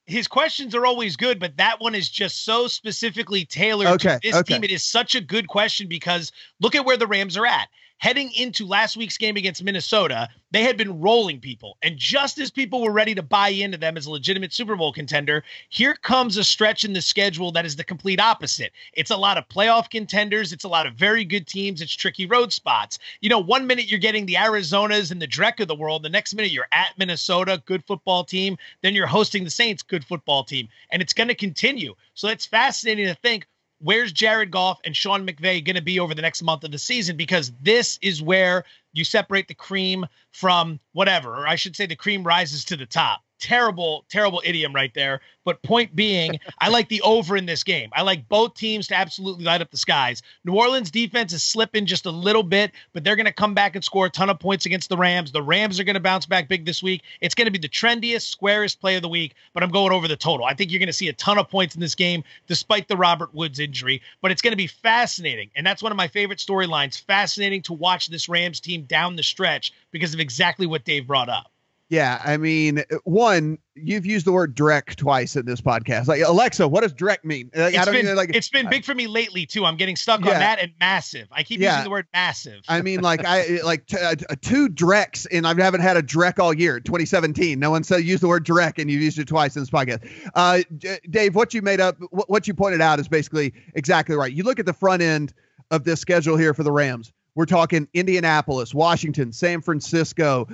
S3: His questions are always good, but that one is just so specifically tailored to this team. It is such a good question because look at where the Rams are at. Heading into last week's game against Minnesota, they had been rolling people. And just as people were ready to buy into them as a legitimate Super Bowl contender, here comes a stretch in the schedule that is the complete opposite. It's a lot of playoff contenders. It's a lot of very good teams. It's tricky road spots. 1 minute you're getting the Arizonas and the Drek of the world. The next minute you're at Minnesota, good football team. Then you're hosting the Saints, good football team. And it's going to continue. So it's fascinating to think, where's Jared Goff and Sean McVay going to be over the next month of the season? Because this is where you separate the cream from whatever, or I should say the cream rises to the top. Terrible, terrible idiom right there. But point being, I like the over in this game. I like both teams to absolutely light up the skies. New Orleans defense is slipping just a little bit, but they're going to come back and score a ton of points against the Rams. The Rams are going to bounce back big this week. It's going to be the trendiest, squarest play of the week, but I'm going over the total. I think you're going to see a ton of points in this game, despite the Robert Woods injury, but it's going to be fascinating. And that's one of my favorite storylines. Fascinating to watch this Rams team down the stretch because of exactly what Dave brought up.
S2: Yeah, I mean, one, you've used the word Drek twice in this podcast. Like, Alexa, what does Drek mean?
S3: It's been big for me lately too. I'm getting stuck on that and massive. I keep using the word massive.
S2: I mean, two Dreks, and I haven't had a Drek all year. 2017, no one said use the word Drek, and you've used it twice in this podcast. Dave, what you pointed out is basically exactly right. You look at the front end of this schedule here for the Rams. We're talking Indianapolis, Washington, San Francisco,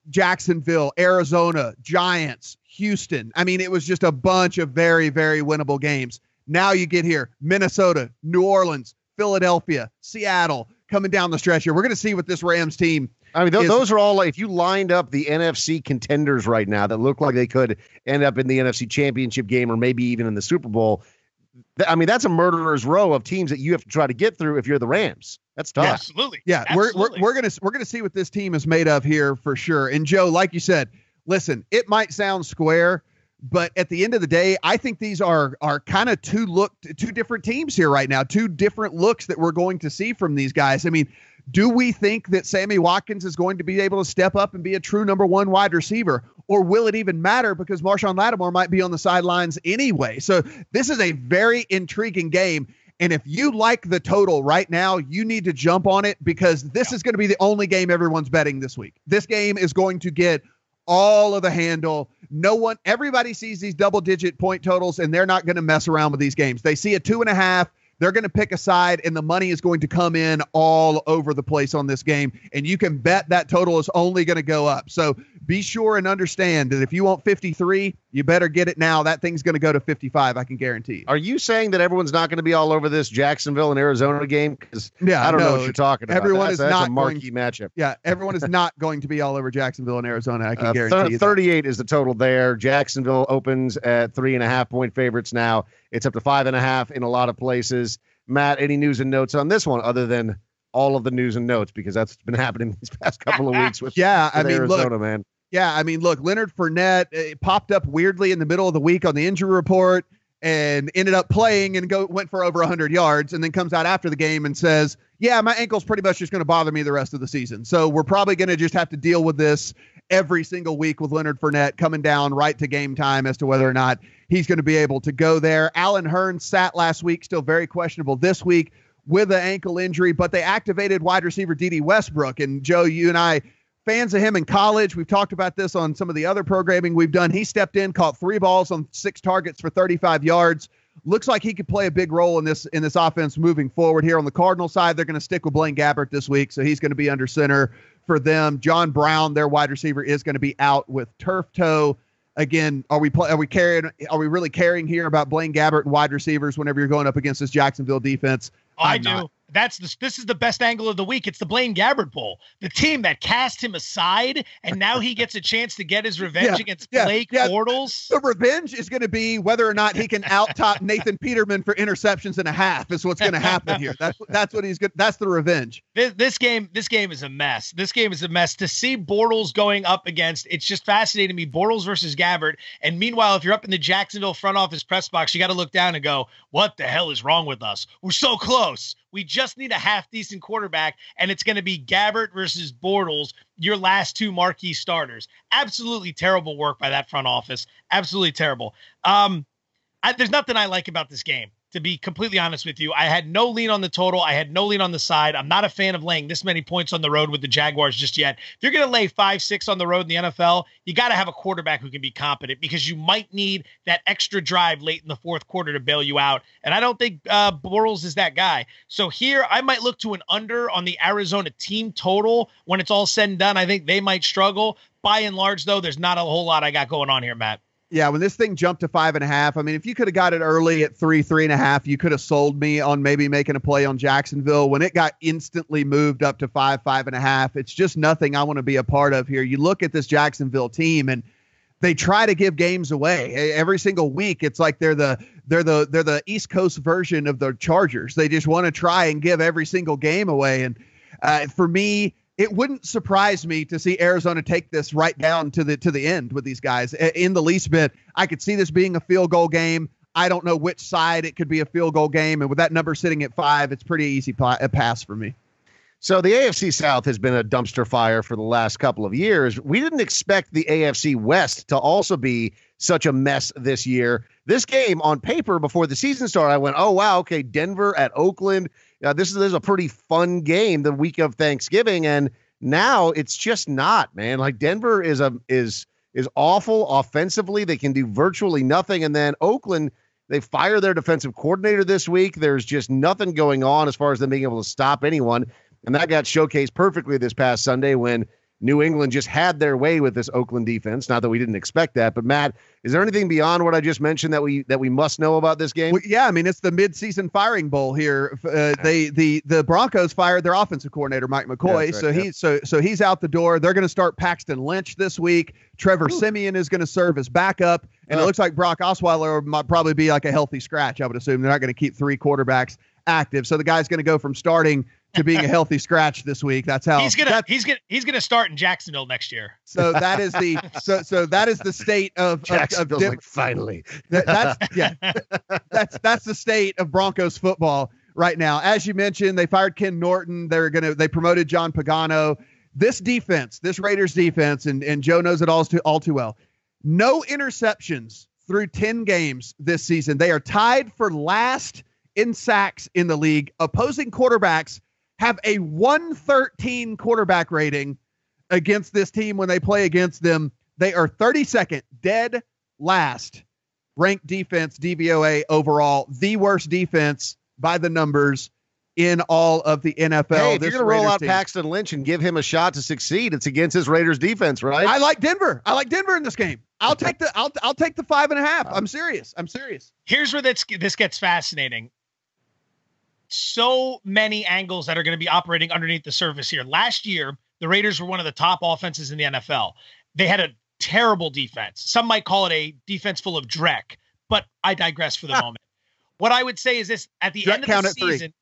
S2: Jacksonville, Arizona, Giants, Houston. I mean, it was just a bunch of very, very winnable games. Now you get here, Minnesota, New Orleans, Philadelphia, Seattle, coming down the stretch here. We're going to see what this Rams team
S1: those are all, like, if you lined up the NFC contenders right now that look like they could end up in the NFC Championship game or maybe even in the Super Bowl, I mean, that's a murderer's row of teams that you have to try to get through if you're the Rams. That's tough.
S3: Yeah, absolutely.
S2: Yeah,
S3: absolutely.
S2: We're gonna see what this team is made of here for sure. And Joe, like you said, listen, it might sound square, but at the end of the day, I think these are kind of two different teams here right now, 2 different looks that we're going to see from these guys. I mean, do we think that Sammy Watkins is going to be able to step up and be a true number 1 wide receiver? Or will it even matter because Marshawn Lattimore might be on the sidelines anyway? So this is a very intriguing game. And if you like the total right now, you need to jump on it because this is going to be the only game everyone's betting this week. This game is going to get all of the handle. Everybody sees these double-digit point totals, and they're not going to mess around with these games. They see a 2.5. They're going to pick a side, and the money is going to come in all over the place on this game. And you can bet that total is only going to go up. So be sure and understand that if you want 53, you better get it now. That thing's going to go to 55, I can guarantee you.
S1: Are you saying that everyone's not going to be all over this Jacksonville and Arizona game? Because I don't know what you're talking about.
S2: Everyone is
S1: that's
S2: not
S1: a marquee matchup.
S2: Yeah, everyone is not going to be all over Jacksonville and Arizona, I can guarantee you.
S1: 38 is the total there. Jacksonville opens at 3.5-point favorites now. It's up to 5.5 in a lot of places. Matt, any news and notes on this one other than all of the news and notes, because that's been happening these past couple of weeks with Arizona, man.
S2: Yeah, I mean, look, Leonard Fournette popped up weirdly in the middle of the week on the injury report and ended up playing and went for over 100 yards, and then comes out after the game and says, yeah, my ankle's pretty much just going to bother me the rest of the season. So we're probably going to just have to deal with this every single week with Leonard Fournette coming down right to game time as to whether or not he's going to be able to go there. Allen Hurns sat last week, still very questionable this week with an ankle injury, but they activated wide receiver Dede Westbrook. And Joe, you and I, fans of him in college, we've talked about this on some of the other programming we've done. He stepped in, caught 3 balls on 6 targets for 35 yards. Looks like he could play a big role in this offense moving forward. Here on the Cardinal side, they're going to stick with Blaine Gabbert this week, so he's going to be under center for them. John Brown, their wide receiver, is going to be out with turf toe. Again, are we really caring here about Blaine Gabbert and wide receivers whenever you're going up against this Jacksonville defense?
S3: I do. This is the best angle of the week. It's the Blaine Gabbert Bowl. The team that cast him aside, and now he gets a chance to get his revenge against Blake Bortles.
S2: The revenge is going to be whether or not he can out-top Nathan Peterman for interceptions and a half is what's going to happen here. That's what he's good. That's the revenge.
S3: This game is a mess. This game is a mess. To see Bortles going up against, it's just fascinating to me, Bortles versus Gabbert. And meanwhile, if you're up in the Jacksonville front office press box, you got to look down and go, what the hell is wrong with us? We're so close. We just need a half-decent quarterback, and it's going to be Gabbert versus Bortles, your last 2 marquee starters. Absolutely terrible work by that front office. Absolutely terrible. There's nothing I like about this game, to be completely honest with you. I had no lean on the total. I had no lean on the side. I'm not a fan of laying this many points on the road with the Jaguars just yet. If you're going to lay 5-6 on the road in the NFL, you got to have a quarterback who can be competent, because you might need that extra drive late in the fourth quarter to bail you out. And I don't think Bortles is that guy. So here I might look to an under on the Arizona team total when it's all said and done. I think they might struggle. By and large, though, there's not a whole lot I got going on here, Matt.
S2: Yeah, when this thing jumped to 5.5, I mean, if you could have got it early at 3.5, you could have sold me on maybe making a play on Jacksonville. When it got instantly moved up to 5.5, it's just nothing I want to be a part of here. You look at this Jacksonville team, and they try to give games away every single week. It's like they're the East Coast version of the Chargers. They just want to try and give every single game away. And for me, it wouldn't surprise me to see Arizona take this right down to the end with these guys in the least bit. I could see this being a field goal game. I don't know which side it could be a field goal game. And with that number sitting at 5, it's pretty easy pass for me.
S1: So the AFC South has been a dumpster fire for the last couple of years. We didn't expect the AFC West to also be such a mess this year. This game on paper before the season started, I went, oh, wow, okay, Denver at Oakland. This is a pretty fun game the week of Thanksgiving, and now it's just not, man. Like Denver is awful offensively. They can do virtually nothing, and then Oakland, they fire their defensive coordinator this week. There's just nothing going on as far as them being able to stop anyone, and that got showcased perfectly this past Sunday when New England just had their way with this Oakland defense. Not that we didn't expect that, but Matt, is there anything beyond what I just mentioned that we must know about this game?
S2: Well, yeah, I mean, it's the mid-season firing bowl here. The Broncos fired their offensive coordinator Mike McCoy, so he's out the door. They're going to start Paxton Lynch this week. Trevor Siemian is going to serve as backup, and it looks like Brock Osweiler might probably be like a healthy scratch. I would assume they're not going to keep 3 quarterbacks active, so the guy's going to go from starting to being a healthy scratch this week. That's how
S3: he's gonna start in Jacksonville next year.
S2: So that is the that is the state of
S1: like, finally.
S2: That's the state of Broncos football right now. As you mentioned, they fired Ken Norton. They promoted John Pagano. This defense, this Raiders defense, and Joe knows it all too well. No interceptions through 10 games this season. They are tied for last in sacks in the league. Opposing quarterbacks have a 113 quarterback rating against this team when they play against them. They are 32nd, dead last ranked defense, DVOA overall, the worst defense by the numbers in all of the NFL.
S1: Hey, if you're going to roll out
S2: team.
S1: Paxton Lynch and give him a shot to succeed, it's against his Raiders defense, right?
S2: I like Denver. I like Denver in this game. I'll take the 5.5. I'm serious.
S3: Here's where this gets fascinating. So many angles that are going to be operating underneath the surface here. Last year, the Raiders were one of the top offenses in the NFL. They had a terrible defense. Some might call it a defense full of dreck, but I digress for the moment. What I would say is this: at the end of the season,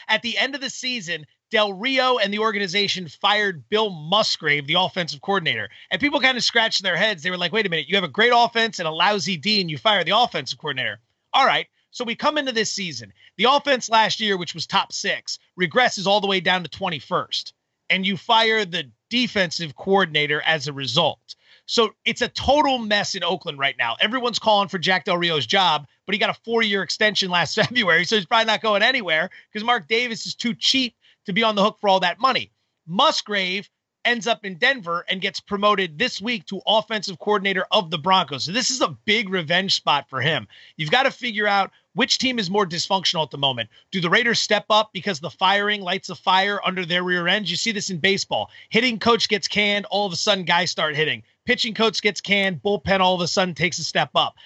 S3: at the end of the season, Del Rio and the organization fired Bill Musgrave, the offensive coordinator. And people kind of scratched their heads. They were like, wait a minute, you have a great offense and a lousy D, and you fire the offensive coordinator. All right. So we come into this season. The offense last year, which was top 6, regresses all the way down to 21st. And you fire the defensive coordinator as a result. So it's a total mess in Oakland right now. Everyone's calling for Jack Del Rio's job, but he got a 4-year extension last February, so he's probably not going anywhere because Mark Davis is too cheap to be on the hook for all that money. Musgrave ends up in Denver and gets promoted this week to offensive coordinator of the Broncos. So this is a big revenge spot for him. You've got to figure out which team is more dysfunctional at the moment. Do the Raiders step up because the firing lights a fire under their rear ends? You see this in baseball. Hitting coach gets canned, all of a sudden guys start hitting. Pitching coach gets canned, bullpen all of a sudden takes a step up.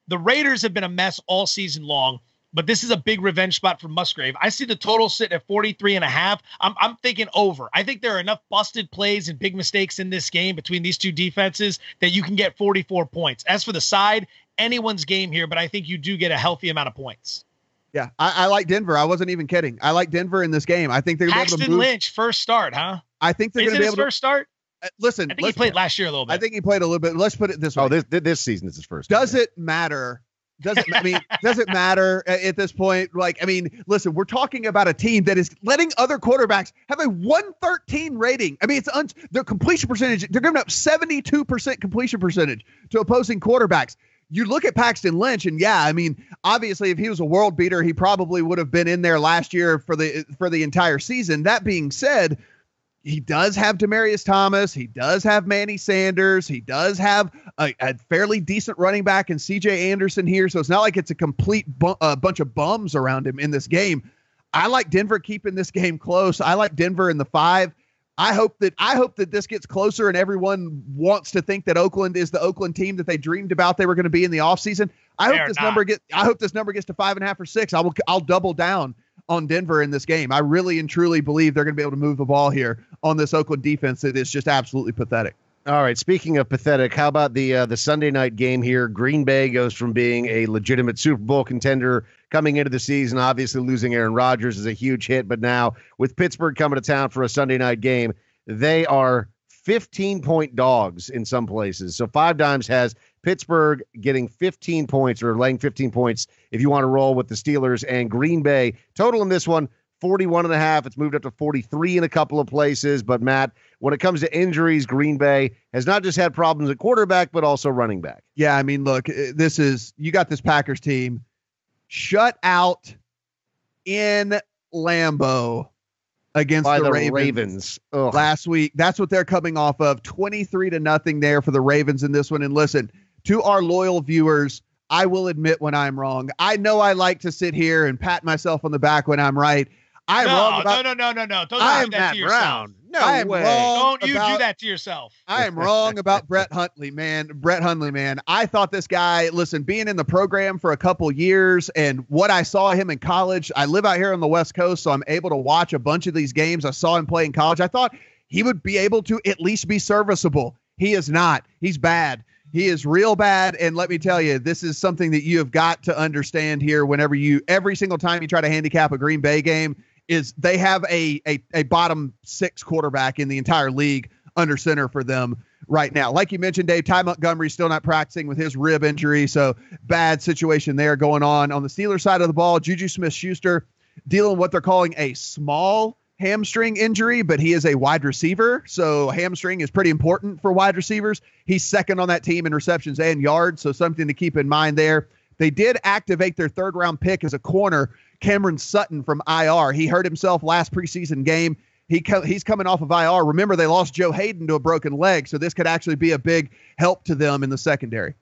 S3: The Raiders have been a mess all season long, but this is a big revenge spot for Musgrave. I see the total sitting at 43.5. I'm thinking over. I think there are enough busted plays and big mistakes in this game between these two defenses that you can get 44 points. As for the side, anyone's game here, but I think you do get a healthy amount of points.
S2: Yeah, I like Denver. I wasn't even kidding. I like Denver in this game. I think they're going to be able to move.
S3: Lynch, first start, huh?
S2: I think they're going to be able to.
S3: First start?
S2: Listen,
S3: I think he played last year a little bit.
S2: I think he played a little bit. Let's put it this way.
S1: Oh, this season is his first.
S2: Does it matter? Does it matter at this point? Listen, we're talking about a team that is letting other quarterbacks have a 113 rating. It's their completion percentage. They're giving up 72% completion percentage to opposing quarterbacks. You look at Paxton Lynch, and obviously, if he was a world beater, he probably would have been in there last year for the entire season. That being said, he does have Demaryius Thomas. He does have Manny Sanders. He does have a fairly decent running back in CJ Anderson here. So it's not like it's a complete bunch of bums around him in this game. I like Denver keeping this game close. I like Denver in the 5. I hope that this gets closer and everyone wants to think that Oakland is the Oakland team that they dreamed about they were going to be in the offseason. I hope this number gets to 5.5 or 6. I'll double down on Denver in this game. I really and truly believe they're going to be able to move the ball here on this Oakland defense that is just absolutely pathetic.
S1: All right. Speaking of pathetic, how about the Sunday night game here? Green Bay goes from being a legitimate Super Bowl contender coming into the season. Obviously, losing Aaron Rodgers is a huge hit, but now with Pittsburgh coming to town for a Sunday night game, they are 15-point dogs in some places. So Five Dimes has Pittsburgh getting 15 points or laying 15 points if you want to roll with the Steelers, and Green Bay total in this one 41.5. It's moved up to 43 in a couple of places. But Matt, when it comes to injuries, Green Bay has not just had problems at quarterback, but also running back.
S2: Yeah. Look, you got this Packers team shut out in Lambeau against the Ravens last week. That's what they're coming off of. 23-0 there for the Ravens in this one. And listen, to our loyal viewers, I will admit when I'm wrong. I know I like to sit here and pat myself on the back when I'm right.
S3: No. Don't do that to yourself.
S1: No way.
S3: Don't you do that to yourself.
S2: I am wrong about Brett Hundley, man. I thought this guy, listen, being in the program for a couple years and what I saw him in college, I live out here on the West Coast, so I'm able to watch a bunch of these games. I saw him play in college. I thought he would be able to at least be serviceable. He is not. He's bad. He is real bad. And let me tell you, this is something that you have got to understand here every single time you try to handicap a Green Bay game, is they have a bottom 6 quarterback in the entire league under center for them right now. Like you mentioned, Dave, Ty Montgomery's still not practicing with his rib injury, so bad situation there going on. On the Steelers side of the ball, Juju Smith-Schuster dealing with what they're calling a small hamstring injury, but he is a wide receiver, so hamstring is pretty important for wide receivers. He's second on that team in receptions and yards, so something to keep in mind there. They did activate their 3rd-round pick as a corner, Cameron Sutton from IR. He hurt himself last preseason game. He's coming off of IR. Remember, they lost Joe Hayden to a broken leg, so this could actually be a big help to them in the secondary.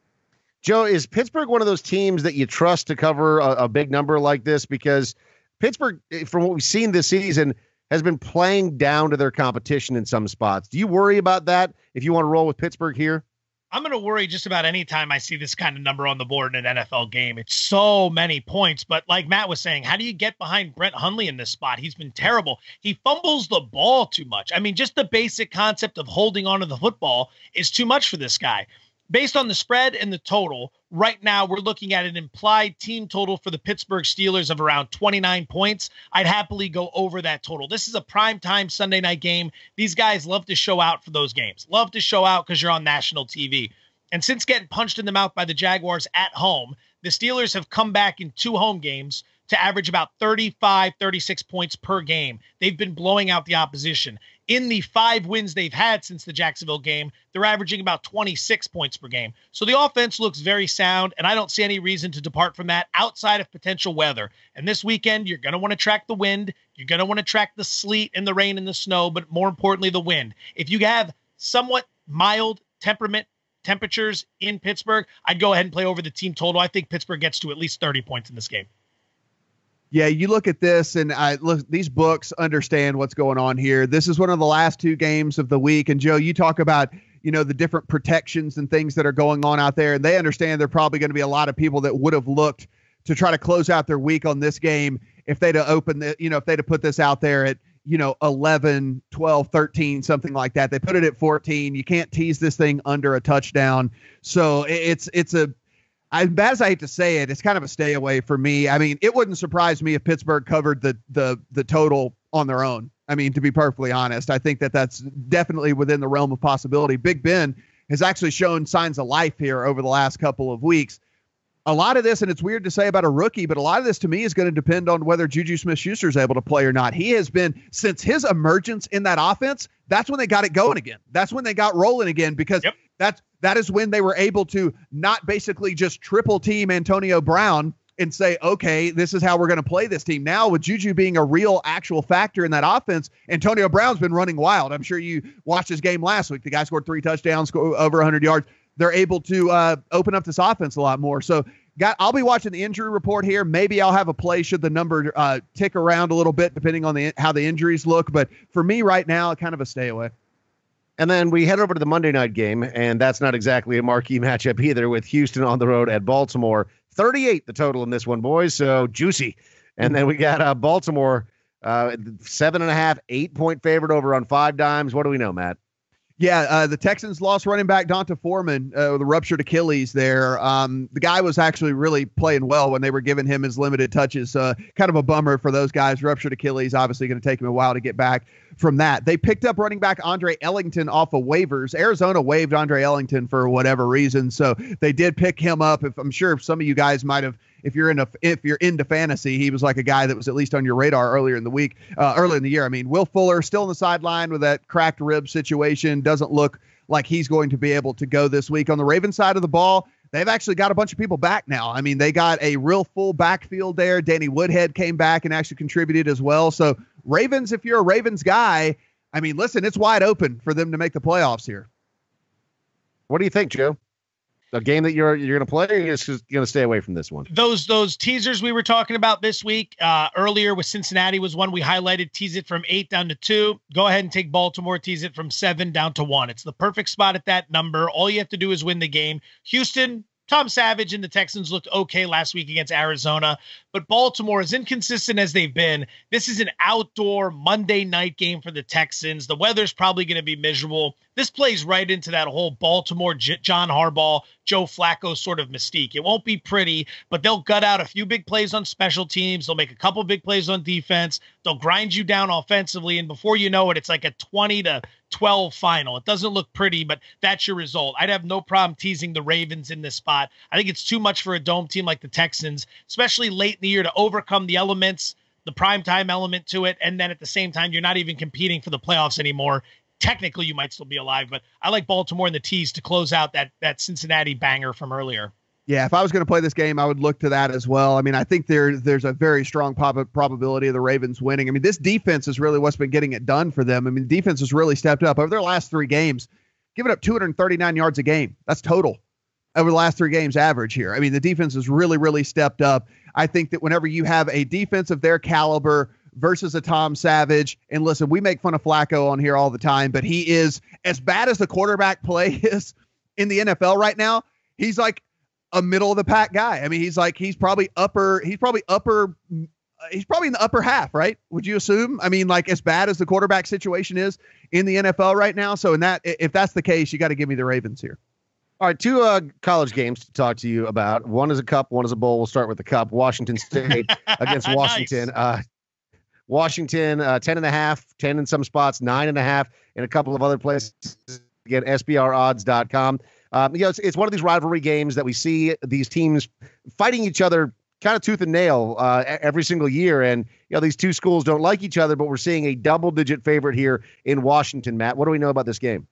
S1: Joe, is Pittsburgh one of those teams that you trust to cover a big number like this? Because Pittsburgh, from what we've seen this season, has been playing down to their competition in some spots. Do you worry about that if you want to roll with Pittsburgh here?
S3: I'm going to worry just about any time I see this kind of number on the board in an NFL game. It's so many points. But like Matt was saying, how do you get behind Brett Hundley in this spot? He's been terrible. He fumbles the ball too much. I mean, just the basic concept of holding onto the football is too much for this guy. Based on the spread and the total, right now we're looking at an implied team total for the Pittsburgh Steelers of around 29 points. I'd happily go over that total. This is a primetime Sunday night game. These guys love to show out for those games. Love to show out because you're on national TV. And since getting punched in the mouth by the Jaguars at home, the Steelers have come back in 2 home games to average about 35, 36 points per game. They've been blowing out the opposition. In the 5 wins they've had since the Jacksonville game, they're averaging about 26 points per game. So the offense looks very sound, and I don't see any reason to depart from that outside of potential weather. And this weekend, you're going to want to track the wind. You're going to want to track the sleet and the rain and the snow, but more importantly, the wind. If you have somewhat mild temperatures in Pittsburgh, I'd go ahead and play over the team total. I think Pittsburgh gets to at least 30 points in this game.
S2: Yeah, you look at this, and look, these books understand what's going on here. This is one of the last 2 games of the week. And Joe, you talk about, the different protections and things that are going on out there, and they understand there are probably going to be a lot of people that would have looked to try to close out their week on this game if they'd have opened the, if they'd have put this out there at, 11, 12, 13, something like that. They put it at 14. You can't tease this thing under a touchdown. So it's as bad as I hate to say it, it's kind of a stay away for me. I mean, it wouldn't surprise me if Pittsburgh covered the total on their own. I mean, to be perfectly honest, I think that that's definitely within the realm of possibility. Big Ben has actually shown signs of life here over the last couple of weeks. A lot of this, and it's weird to say about a rookie, but a lot of this to me is going to depend on whether Juju Smith-Schuster is able to play or not. He has been, since his emergence in that offense, that's when they got it going again. That's when they got rolling again, because that is when they were able to not basically just triple team Antonio Brown and say, okay, this is how we're going to play this team. Now with Juju being a real actual factor in that offense, Antonio Brown's been running wild. I'm sure you watched his game last week. The guy scored 3 touchdowns, over 100 yards. They're able to open up this offense a lot more. So I'll be watching the injury report here. Maybe I'll have a play should the number tick around a little bit, depending on how the injuries look. But for me right now, kind of a stay away.
S1: And then we head over to the Monday night game, and that's not exactly a marquee matchup either, with Houston on the road at Baltimore. 38 the total in this one, boys, so juicy. And then we got Baltimore, 7.5, 8-point favorite over on 5 dimes. What do we know, Matt?
S2: Yeah, the Texans lost running back Donta Foreman with a ruptured Achilles there. The guy was actually really playing well when they were giving him his limited touches. Kind of a bummer for those guys. Ruptured Achilles, obviously going to take him a while to get back from that. They picked up running back Andre Ellington off of waivers. Arizona waived Andre Ellington for whatever reason, so they did pick him up. I'm sure some of you guys might have, if you're into fantasy, he was like a guy that was at least on your radar earlier in the year. I mean, Will Fuller still on the sideline with that cracked rib situation. Doesn't look like he's going to be able to go this week. On the Ravens side of the ball, they've actually got a bunch of people back now. I mean, they got a real full backfield there. Danny Woodhead came back and actually contributed as well. So Ravens, if you're a Ravens guy, I mean, listen, it's wide open for them to make the playoffs here.
S1: What do you think, Joe? A game that you're going to play, or you're just going to stay away from this one?
S3: Those teasers we were talking about this week earlier with Cincinnati was one we highlighted. Tease it from 8 down to 2. Go ahead and take Baltimore. Tease it from 7 down to 1. It's the perfect spot at that number. All you have to do is win the game. Houston, Tom Savage and the Texans looked okay last week against Arizona, but Baltimore, as inconsistent as they've been, this is an outdoor Monday night game for the Texans. The weather's probably going to be miserable. This plays right into that whole Baltimore, John Harbaugh, Joe Flacco sort of mystique. It won't be pretty, but they'll gut out a few big plays on special teams. They'll make a couple big plays on defense. They'll grind you down offensively, and before you know it, it's like a 20-12 final. It doesn't look pretty, but that's your result. I'd have no problem teasing the Ravens in this spot. I think it's too much for a dome team like the Texans, especially late in the year, to overcome the elements, the primetime element to it, and then at the same time, you're not even competing for the playoffs anymore. Technically, you might still be alive, but I like Baltimore in the tease to close out that Cincinnati banger from earlier.
S2: Yeah, if I was going to play this game, I would look to that as well. I mean, I think there's a very strong probability of the Ravens winning. I mean, this defense is really what's been getting it done for them. I mean, defense has really stepped up over their last 3 games, giving up 239 yards a game. That's total. over the last 3 games average here. I mean, the defense has really, really stepped up. I think that whenever you have a defense of their caliber versus a Tom Savage, and listen, we make fun of Flacco on here all the time, but he is, as bad as the quarterback play is in the NFL right now, he's like a middle of the pack guy. I mean, he's probably in the upper half, right? Would you assume? I mean, like, as bad as the quarterback situation is in the NFL right now. So if that's the case, you got to give me the Ravens here.
S1: All right, 2 college games to talk to you about. One is a cup, one is a bowl. We'll start with the cup. Washington State against Washington. Nice. Washington, 10.5, 10 in some spots, 9.5 in a couple of other places. Again, SBRodds.com. It's one of these rivalry games that we see these teams fighting each other kind of tooth and nail every single year. And, these two schools don't like each other, but we're seeing a double-digit favorite here in Washington, Matt. What do we know about this game?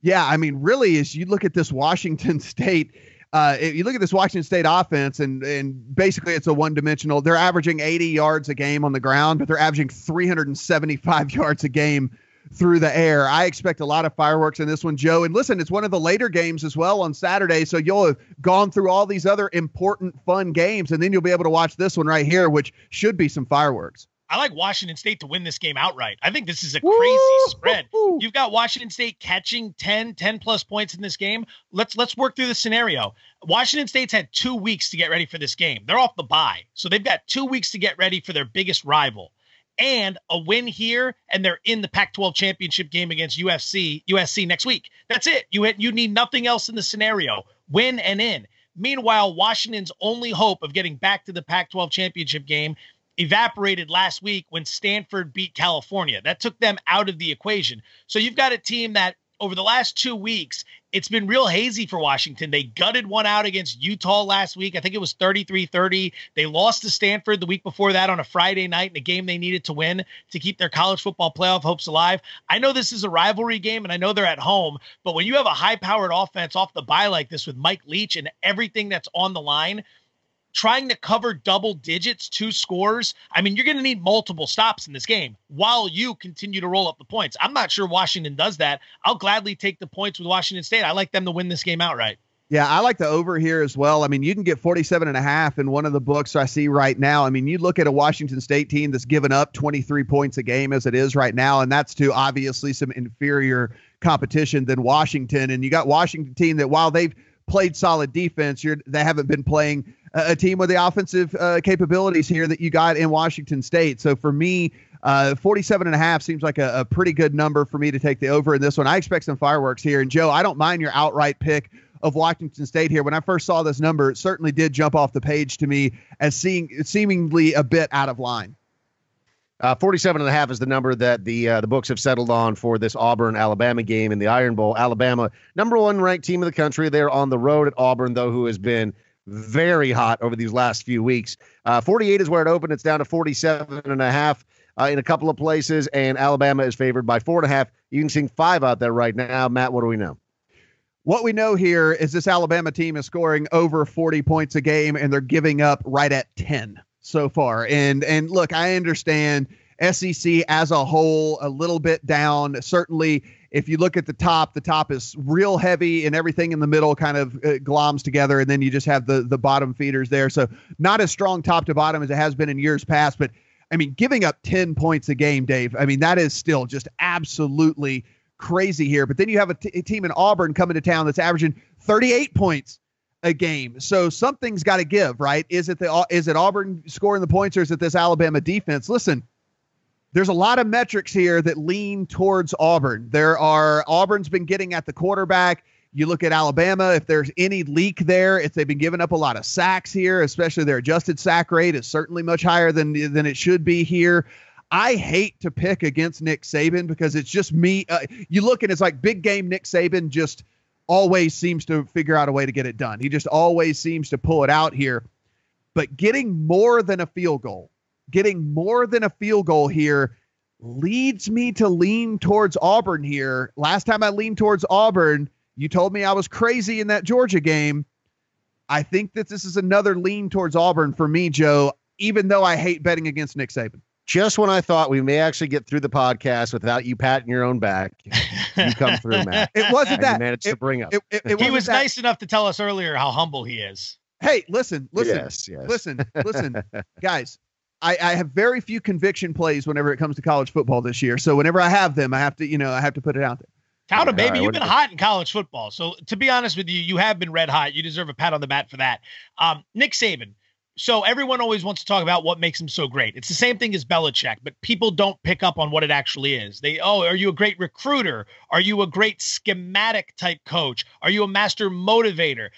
S2: Yeah, I mean, really, as you look at this Washington State, offense, and basically it's a one-dimensional. They're averaging 80 yards a game on the ground, but they're averaging 375 yards a game through the air. I expect a lot of fireworks in this one, Joe. And listen, it's one of the later games as well on Saturday, so you'll have gone through all these other important, fun games, and then you'll be able to watch this one right here, which should be some fireworks.
S3: I like Washington State to win this game outright. I think this is a crazy spread. You've got Washington State catching 10 plus points in this game. Let's work through the scenario. Washington State's had 2 weeks to get ready for this game. They're off the bye. So they've got 2 weeks to get ready for their biggest rival. And a win here, and they're in the Pac-12 championship game against USC next week. That's it. You need nothing else in the scenario. Win and in. Meanwhile, Washington's only hope of getting back to the Pac-12 championship game evaporated last week when Stanford beat California. That took them out of the equation. So you've got a team that over the last 2 weeks, it's been real hazy for Washington. They gutted one out against Utah last week. I think it was 33-30. They lost to Stanford the week before that on a Friday night in a game they needed to win to keep their college football playoff hopes alive. I know this is a rivalry game, and I know they're at home, but when you have a high-powered offense off the bye like this with Mike Leach and everything that's on the line, trying to cover double digits, 2 scores, I mean, you're going to need multiple stops in this game while you continue to roll up the points. I'm not sure Washington does that. I'll gladly take the points with Washington State. I like them to win this game outright.
S2: Yeah, I like the over here as well. I mean, you can get 47.5 in one of the books I see right now. I mean, you look at a Washington State team that's given up 23 points a game as it is right now, and that's to obviously some inferior competition than Washington. And you got Washington team that while they've played solid defense, they haven't been playing a team with the offensive capabilities here that you got in Washington State. So for me, 47.5 seems like a pretty good number for me to take the over in this one. I expect some fireworks here. And Joe, I don't mind your outright pick of Washington State here. When I first saw this number, it certainly did jump off the page to me as seemingly a bit out of line.
S1: 47.5 is the number that the books have settled on for this Auburn-Alabama game in the Iron Bowl. Alabama, number 1 ranked team in the country. They're on the road at Auburn, though, who has been very hot over these last few weeks. 48 is where it opened. It's down to 47.5 in a couple of places, and Alabama is favored by 4.5. You can see 5 out there right now. Matt, what do we know?
S2: What we know here is this Alabama team is scoring over 40 points a game, and they're giving up right at 10 so far. And look, I understand SEC as a whole a little bit down. Certainly, if you look at the top is real heavy and everything in the middle kind of gloms together, and then you just have the bottom feeders there. So not as strong top to bottom as it has been in years past. But, I mean, giving up 10 points a game, Dave, I mean, that is still just absolutely crazy here. But then you have a team in Auburn coming to town that's averaging 38 points a game. So something's got to give, right? Is it Auburn scoring the points, or is it this Alabama defense? Listen, there's a lot of metrics here that lean towards Auburn. Auburn's been getting at the quarterback. You look at Alabama, if there's any leak there, if they've been giving up a lot of sacks here, especially their adjusted sack rate is certainly much higher than it should be here. I hate to pick against Nick Saban because it's just me. You look and it's like big game Nick Saban just always seems to figure out a way to get it done. He just always seems to pull it out here. But getting more than a field goal here leads me to lean towards Auburn here. Last time I leaned towards Auburn, you told me I was crazy in that Georgia game. I think that this is another lean towards Auburn for me, Joe, even though I hate betting against Nick Saban.
S1: Just when I thought we may actually get through the podcast without you patting your own back, you come through, Matt.
S2: It wasn't that.
S1: You managed to bring up.
S3: He was nice enough to tell us earlier how humble he is.
S2: Hey, listen,
S1: Yes.
S2: listen, guys. I have very few conviction plays whenever it comes to college football this year. So whenever I have them, I have to put it out there.
S3: Towner, baby, you've been hot in college football. So to be honest with you, you have been red hot. You deserve a pat on the back for that. Nick Saban. So everyone always wants to talk about what makes him so great. It's the same thing as Belichick, but people don't pick up on what it actually is. Are you a great recruiter? Are you a great schematic type coach? Are you a master motivator?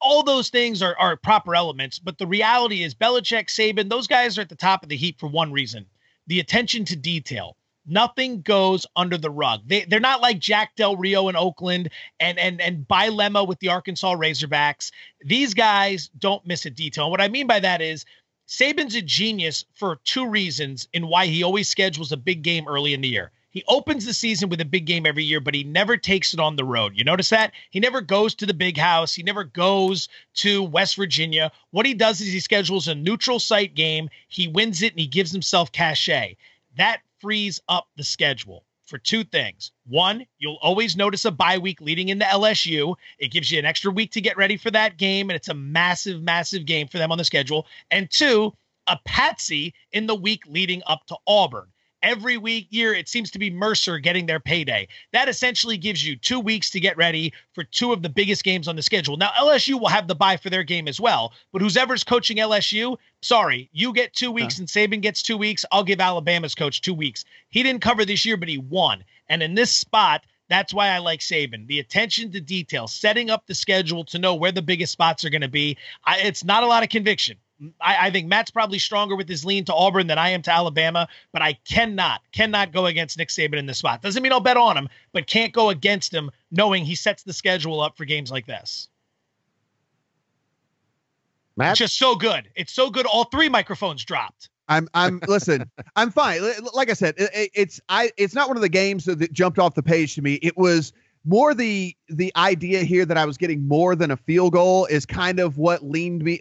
S3: All those things are proper elements, but the reality is Belichick, Saban, those guys are at the top of the heap for one reason: the attention to detail. Nothing goes under the rug. They're not like Jack Del Rio in Oakland and Bilemma with the Arkansas Razorbacks. These guys don't miss a detail. And what I mean by that is Saban's a genius for two reasons in why he always schedules a big game early in the year. He opens the season with a big game every year, but he never takes it on the road. You notice that? He never goes to the big house. He never goes to West Virginia. What he does is he schedules a neutral site game. He wins it and he gives himself cachet. That frees up the schedule for two things. One, you'll always notice a bye week leading into LSU. It gives you an extra week to get ready for that game, and it's a massive, massive game for them on the schedule. And two, a patsy in the week leading up to Auburn. Every year, it seems to be Mercer getting their payday. That essentially gives you 2 weeks to get ready for two of the biggest games on the schedule. Now, LSU will have the bye for their game as well, but whoever's coaching LSU, sorry, you get 2 weeks and Saban gets 2 weeks. I'll give Alabama's coach 2 weeks. He didn't cover this year, but he won. And in this spot, that's why I like Saban. The attention to detail, setting up the schedule to know where the biggest spots are going to be. It's not a lot of conviction. I think Matt's probably stronger with his lean to Auburn than I am to Alabama, but I cannot go against Nick Saban in this spot. Doesn't mean I'll bet on him, but can't go against him knowing he sets the schedule up for games like this.
S1: Matt?
S3: It's just so good. It's so good. All three microphones dropped.
S2: Listen, I'm fine. Like I said, it's not one of the games that jumped off the page to me. It was more the idea here that I was getting more than a field goal is kind of what leaned me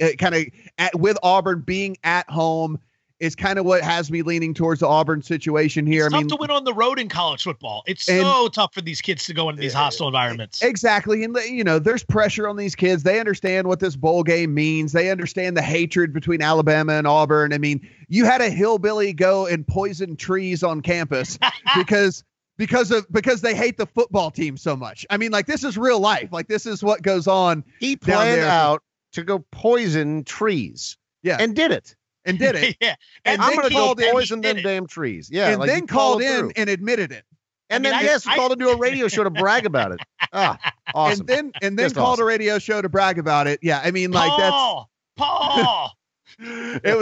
S2: with Auburn being at home is kind of what has me leaning towards the Auburn situation here.
S3: It's tough to win on the road in college football. It's so tough for these kids to go into these hostile environments.
S2: Exactly. And, there's pressure on these kids. They understand what this bowl game means. They understand the hatred between Alabama and Auburn. I mean, you had a hillbilly go and poison trees on campus because they hate the football team so much. I mean, like, this is real life. Like, this is what goes on.
S1: He planned out to go poison trees.
S2: Yeah.
S1: And did it.
S3: Yeah.
S1: And I'm going to go poison them damn trees. Yeah.
S2: And then called in and admitted it.
S1: And called into a radio show to brag about it. Awesome.
S2: And then called a radio show to brag about it. Yeah. I mean, like,
S3: Paul.
S2: It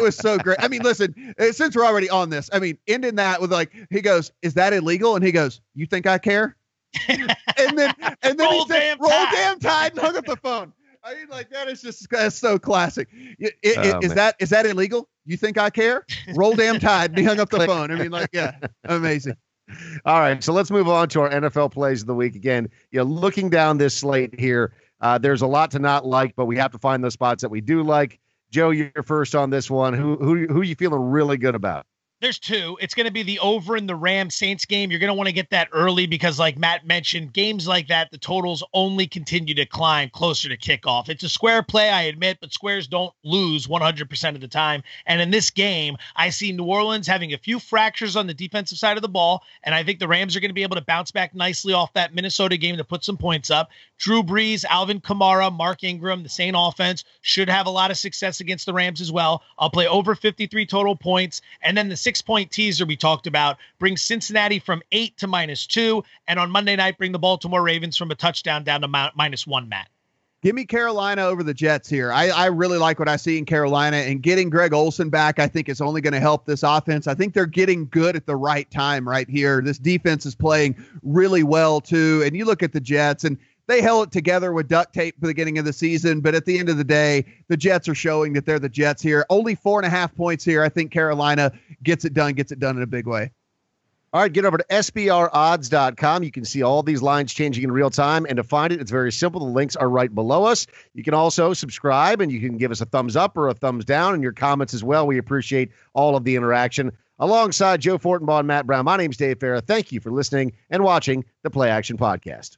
S2: was so great. I mean, listen, since we're already on this, I mean, ending that with like, he goes, "Is that illegal?" And he goes, "You think I care?" and then he said, "Roll damn tide," and hung up the phone. I mean, like, that's so classic. Is that illegal? You think I care? Roll damn tide, and he hung up the phone. I mean, like, yeah, amazing.
S1: All right, so let's move on to our NFL plays of the week. Again, looking down this slate here, there's a lot to not like, but we have to find those spots that we do like. Joe, you're first on this one. Who you feeling really good about?
S3: There's two. It's going to be the over in the Rams-Saints game. You're going to want to get that early because, like Matt mentioned, games like that, the totals only continue to climb closer to kickoff. It's a square play, I admit, but squares don't lose 100% of the time. And in this game, I see New Orleans having a few fractures on the defensive side of the ball, and I think the Rams are going to be able to bounce back nicely off that Minnesota game to put some points up. Drew Brees, Alvin Kamara, Mark Ingram, the Saint offense should have a lot of success against the Rams as well. I'll play over 53 total points, and then the 6-point teaser we talked about brings Cincinnati from 8 to -2, and on Monday night bring the Baltimore Ravens from a touchdown down to -1, Matt.
S2: Give me Carolina over the Jets here. I really like what I see in Carolina, and getting Greg Olsen back, I think, is only going to help this offense. I think they're getting good at the right time right here. This defense is playing really well, too, and you look at the Jets, and they held it together with duct tape at the beginning of the season, but at the end of the day, the Jets are showing that they're the Jets here. Only 4.5 points here. I think Carolina gets it done in a big way.
S1: All right, get over to SBRodds.com. You can see all these lines changing in real time. And to find it, it's very simple. The links are right below us. You can also subscribe, and you can give us a thumbs up or a thumbs down in your comments as well. We appreciate all of the interaction. Alongside Joe Fortenbaugh and Matt Brown, my name's Dave Farah. Thank you for listening and watching the Play Action Podcast.